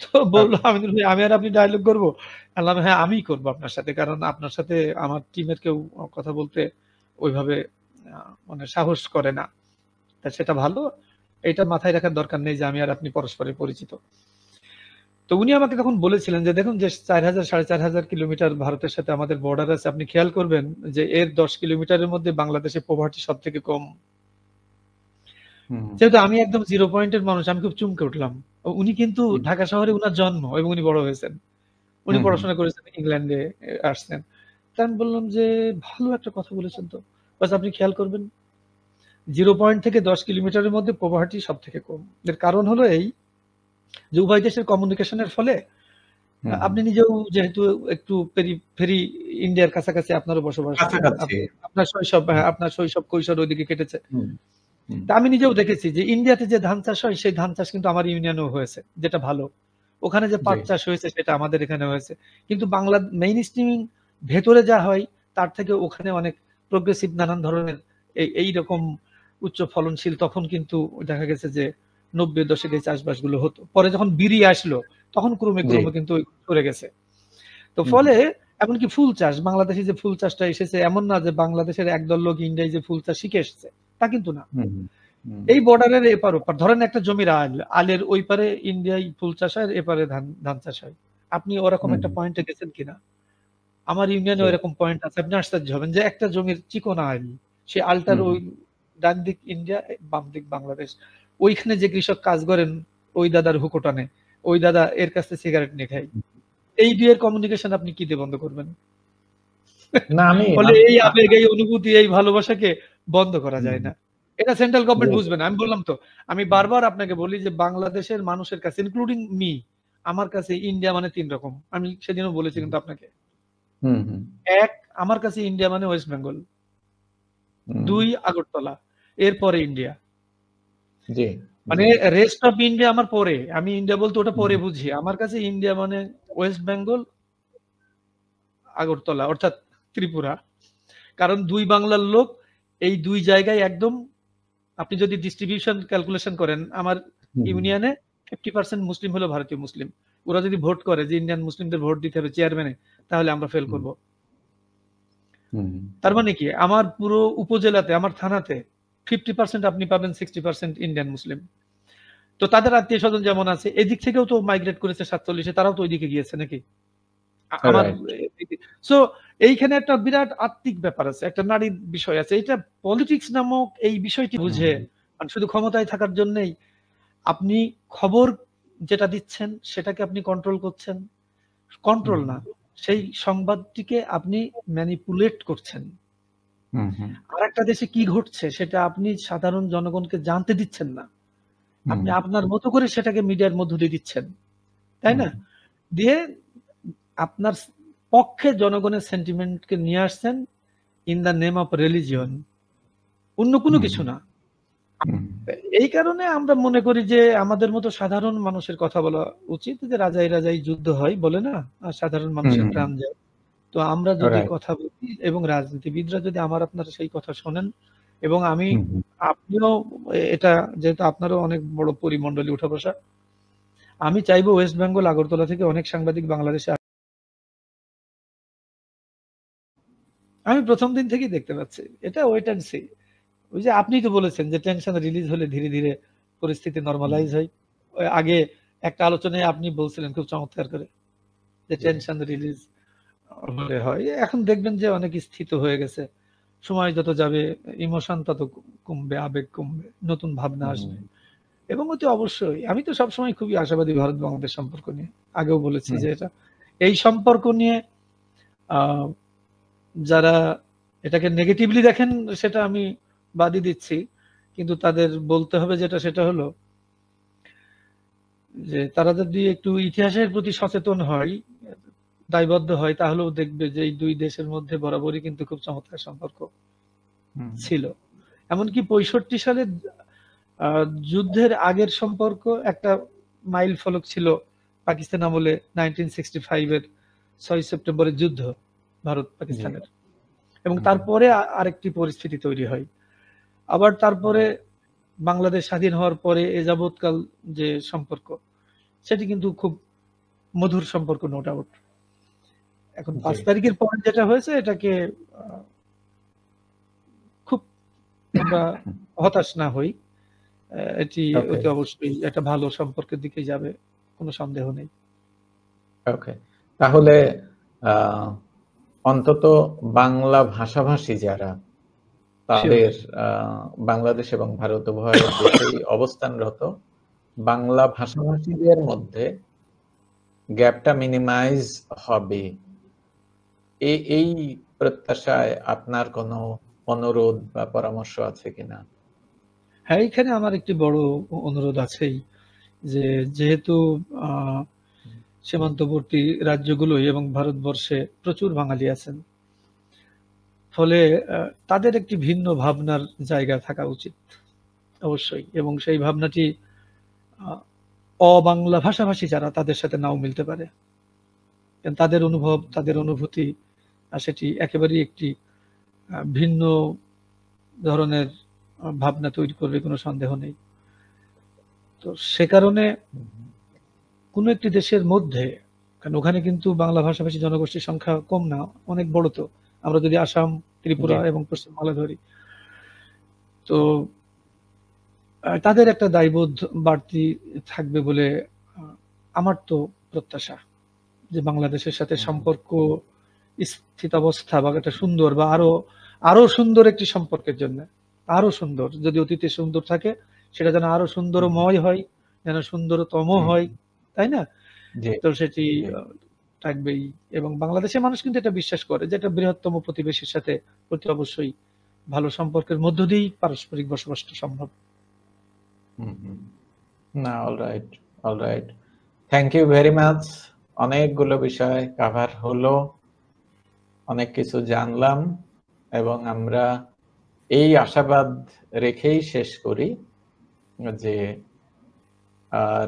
তো বলল, আচ্ছা। "আমিনুল ভাই, আমি আর আপনি ডায়ালগ করব?" আমি বললাম, "হ্যাঁ, আমিই করব আপনার সাথে। কারণ আপনার সাথে আমার টিমের কেউ কথা বলতে ওইভাবে আ মানে সাহস করে না। তা সেটা ভালো। এটা মাথায় রাখার দরকার নেই যে আমি আর আপনি পরস্পরের পরিচিত।" তো উনি আমাকে তখন বলেছিলেন যে, "দেখুন, যে ৪,০০০ ৪,৫০০ কিলোমিটার ভারতের সাথে আমাদের বর্ডার আছে। আপনি খেয়াল করবেন যে এর ১০ কিলোমিটারের মধ্যে বাংলাদেশে পভার্টি সবথেকে কম।" হুম, হুম। যেহেতু আমি একদম 0 পয়েন্টের মানুষ, আমি খুব চমকে উঠলাম। উনি কিন্তু হুম, ঢাকা শহরে উনার জন্ম এবং উনি বড় হয়েছেন। উনি হুম, হুম। পড়াশোনা করেছেন ইংল্যান্ডে, আসছেন। তা আমি বললাম যে, "ভালো একটা কথা বলেছেন তো। বাস আপনি খেয়াল করবেন 0 পয়েন্ট থেকে 10 কিলোমিটারের মধ্যে পভার্টি সবথেকে কম।" এর কারণ হলো এই যে উভয় দেশের কমিউনিকেশন এর ফলে হুম, হুম। আপনি নিজেও যেহেতু একটু ফেরি ইন্ডিয়ার কাছাকাছি আপনারও বসবাস। কাছাকাছি। আপনার শৈশব, হুম, হ্যাঁ, আপনার শৈশব কৈশোর ওইদিকে কেটেছে। হুম, হুম। তা আমি নিজেও দেখেছি যে ইন্ডিয়াতে যে ধান চাষ হয় সেই ধান চাষ কিন্তু আমার ইউনিয়নেও হয়েছে, যেটা ভালো। ওখানে যে জি। পাট চাষ হয়েছে সেটা আমাদের এখানে হয়েছে। কিন্তু বাংলা মেইন স্ট্রিমিং ভেতরে যা হয় তার থেকে ওখানে অনেক প্রোগ্রেসিভ নানান ধরনের এইরকম উচ্চ ফলনশীল তখন কিন্তু দেখা গেছে যে ৯০ এর দশকে এই চাষবাসগুলো হতো। পরে যখন বিড়ি আসলো তখন ক্রমে, জি। ক্রমে কিন্তু সরে গেছে। তো হুম, ফলে হুম। এমনকি ফুল চাষ, বাংলাদেশে যে ফুল চাষটা এসেছে এমন না যে বাংলাদেশের একদল লোক ইন্ডিয়ায় যে ফুল চাষ শিখে এসেছে। তা কিন্তু না। হুম, হুম। হুম, এই বর্ডারের এপার ওপার ধরেন একটা জমির আল, আলের ওই পারে ইন্ডিয়ায় ফুল চাষ হয়, এপারে ধান চাষ হয়। আপনি ওরকম হুম, একটা হুম। পয়েন্টে গেছেন কিনা? আমার ইউনিয়নেও জি। এরকম পয়েন্ট আছে। আপনি আশ্চর্য হবেন যে একটা জমির চিকন আল, সেই আলটার হুম, ওই হুম। ডান দিক ইন্ডিয়া, বাম দিক বাংলাদেশ। ওইখানে যে কৃষক কাজ করেন ওই দাদার হুকো টানে। ওই দাদা এর কাছে সিগারেট নিয়ে খায়। এই ২ এর কমিউনিকেশন আপনি কি দিয়ে বন্ধ করবেন? না আমি ফলে আমি এই আ আবেগ, এই অনুভূতি, এই ভালোবাসাকে বন্ধ করা হুম, যায় না। এটা সেন্ট্রাল জি, গভর্নমেন্ট জি। বুঝবে না। আমি বললাম তো, আমি হুম, বারবার আপনাকে বলি যে বাংলাদেশের মানুষের কাছে ইনক্লুডিং মি, আমার কাছে ইন্ডিয়া মানে ৩ রকম। আমি সেদিনও বলেছি হুম, কিন্তু আপনাকে। হুম, হুম। ১, আমার কাছে ইন্ডিয়া মানে ওয়েস্ট বেঙ্গল। হুম, ২, আগরতলা। এরপরে ইন্ডিয়া। জি, জি। মানে রেস্ট অফ ইন্ডিয়া আমার পরে। আমি ইন্ডিয়া বলতে ওটা হুম, পরে বুঝি। আমার কাছে ইন্ডিয়া মানে ওয়েস্ট বেঙ্গল, আগরতলা অর্থাৎ ত্রিপুরা। কারণ ২ বাংলার লোক এই ২ জায়গায় একদম, আপনি যদি ডিস্ট্রিবিউশন ক্যালকুলেশন করেন, আমার হুম, ইউনিয়নে 50% মুসলিম হলো ভারতীয় মুসলিম। ওরা যদি ভোট করে যে ইন্ডিয়ান মুসলিমদের ভোট দিতে হবে চেয়ারম্যানে, তাহলে আমরা ফেল হুম, করব। হুম, তার মানে কি? আমার পুরো উপজেলাতে, আমার থানাতে 50% আপনি পাবেন, 60% ইন্ডিয়ান মুসলিম। তো তাদের আত্মীয়স্বজন যেমন আছে, এদিক থেকেও তো মাইগ্রেট করেছে ৪৭ এ, তারাও তো ওইদিকে গিয়েছে নাকি? আমার রাইট। সো এইখানে একটা বিরাট আত্মিক ব্যাপার আছে। একটা নারীর বিষয় আছে। এটা পলিটিক্স নামক এই বিষয়টি হুম, বুঝে, মানে শুধু ক্ষমতায় থাকার জন্যেই আপনি খবর যেটা দিচ্ছেন সেটাকে আপনি কন্ট্রোল করছেন। হুম, কন্ট্রোল না। সেই সংবাদটিকে আপনি ম্যানিপুলেট করছেন। হুম, হুম, আরেকটা দেশে কি ঘটছে সেটা আপনি সাধারণ জনগণকে জানতে দিচ্ছেন না। হুম, আপনি আপনার মতো করে সেটাকে মিডিয়ার মধ্য দিয়ে দিচ্ছেন। তাই হুম, না? দিয়ে আপনার পক্ষে জনগণের সেন্টিমেন্টকে নিয়ে আসছেন in the name of religion. অন্য কোনো হুম, কিছু না। হুম, এই কারণে আমরা মনে করি যে আমাদের মতো সাধারণ মানুষের কথা বলা উচিত, যে রাজাই, রাজাই যুদ্ধ হয় বলে না? আর সাধারণ মানুষের হুম, প্রাণ যায়। তো আমরা যদি রাইট। কথা বলি এবং রাজনীতিবিদরা যদি আমার আপনার সেই কথা শোনেন, এবং আমি, হুম, হুম, আপনিও এটা, যেহেতু আপনারও অনেক বড় পরিমণ্ডলী উঠা বসা, আমি চাইবো ওয়েস্ট বেঙ্গল আগরতলা থেকে অনেক সাংবাদিক বাংলাদেশে আমি ১ম দিন থেকেই দেখতে পাচ্ছি। এটা ওয়েট অ্যান্ড সি। ওই যে আপনিই তো বলেছেন যে টেনশন রিলিজ হলে ধীরে, ধীরে পরিস্থিতি হুম, নরমালাইজ হয়। ওই আগে একটা আলোচনায় আপনি বলছিলেন খুব চমৎকার করে যে জি। টেনশন রিলিজ হলে হয়। এখন দেখবেন যে অনেক স্থিত হয়ে গেছে। সময় যত যাবে ইমোশন তত কমবে, আবেগ কমবে, নতুন ভাবনা হুম, আসবে। এবং অতি অবশ্যই আমি তো সবসময় খুবই আশাবাদী ভারত-বাংলাদেশ সম্পর্ক নিয়ে। আগেও বলেছি হুম, যে এটা, এই সম্পর্ক নিয়ে আ যারা এটাকে নেগেটিভলি দেখেন সেটা আমি বাদই দিচ্ছি। কিন্তু তাদের বলতে হবে যেটা, সেটা হলো যে তারা যদি একটু ইতিহাসের প্রতি সচেতন হয়, দায়বদ্ধ হয়, তাহলেও দেখবে যে এই ২ দেশের মধ্যে বরাবরই কিন্তু খুব চমৎকার সম্পর্ক হুম, ছিল। এমনকি 65 সালে যুদ্ধের আগের সম্পর্ক একটা মাইল ফলক ছিল পাকিস্তান আমলে 1965 এর 6 সেপ্টেম্বরের যুদ্ধ ভারত পাকিস্তানের, এবং তারপরে আরেকটি পরিস্থিতি তৈরি হয়। আবার তারপরে বাংলাদেশ স্বাধীন হওয়ার পরে এ যাবৎকাল যে সম্পর্ক, সেটি কিন্তু খুব মধুর সম্পর্ক, নো ডাউট। এখন 5 তারিখের পরে যেটা হয়েছে, এটাকে খুব আমরা হতাশ না হই, এটি অতি অবশ্যই একটা ভালো সম্পর্কের দিকে যাবে, কোনো সন্দেহ নেই। ওকে, তাহলে অন্তত বাংলা ভাষাভাষী যারা, তাদের বাংলাদেশ এবং ভারত উভয় দেশেই অবস্থানরত বাংলা ভাষাভাষীদের মধ্যে গ্যাপটা মিনিমাইজ হবে, এই প্রত্যাশায় আপনার কোনো অনুরোধ বা পরামর্শ আছে কিনা? হ্যাঁ, এখানে আমার একটি বড় অনুরোধ আছেই, যে যেহেতু সীমান্তবর্তী রাজ্যগুলোই এবং ভারতবর্ষে প্রচুর বাঙালি আছেন, ফলে তাদের একটি ভিন্ন ভাবনার জায়গা থাকা উচিত অবশ্যই, এবং সেই ভাবনাটি অবাংলা ভাষাভাষী যারা, তাদের সাথে নাও মিলতে পারে। তাদের অনুভব, তাদের অনুভূতি সেটি একেবারেই একটি ভিন্ন ধরনের ভাবনা তৈরি করবে, কোনো সন্দেহ নেই। তো সে কারণে কোন একটি দেশের মধ্যে, কারণ ওখানে কিন্তু বাংলা ভাষাভাষী জনগোষ্ঠীর সংখ্যা কম না, অনেক বড়। তো আমরা যদি আসাম, ত্রিপুরা এবং পশ্চিমবাংলা ধরি, তো তাদের একটা দায়বোধ বাড়তি থাকবে বলে আমার তো প্রত্যাশা, যে বাংলাদেশের সাথে সম্পর্ক স্থিতাবস্থা বা একটা সুন্দর বা আরো সুন্দর একটি সম্পর্কের জন্য, আরো সুন্দর, যদি অতীতে সুন্দর থাকে সেটা যেন আরো সুন্দরময় হয়, যেন সুন্দরতম হয়, তাই না? তো সেটি থাকবেই। এবং বাংলাদেশের মানুষ কিন্তু এটা বিশ্বাস করে যে একটা বৃহত্তম প্রতিবেশীর সাথে অতি অবশ্যই ভালো সম্পর্কের মধ্য দিয়েই পারস্পরিক বসবাসটা সম্ভব। না, alright, thank you very much. অনেকগুলো বিষয় কভার হলো, অনেক কিছু জানলাম, এবং আমরা এই আশাবাদ রেখেই শেষ করি যে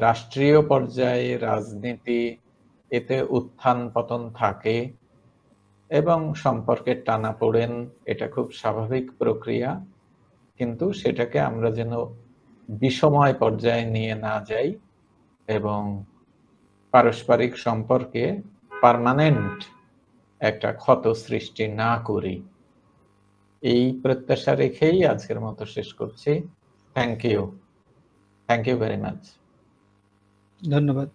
রাষ্ট্রীয় পর্যায়ে রাজনীতি, এতে উত্থান পতন থাকে এবং সম্পর্কের টানাপোড়েন, এটা খুব স্বাভাবিক প্রক্রিয়া, কিন্তু সেটাকে আমরা যেন বিষময় পর্যায়ে নিয়ে না যাই এবং পারস্পরিক সম্পর্কে পার্মানেন্ট একটা ক্ষত সৃষ্টি না করি, এই প্রত্যাশা রেখেই আজকের মতো শেষ করছি। Thank you very much. ধন্যবাদ।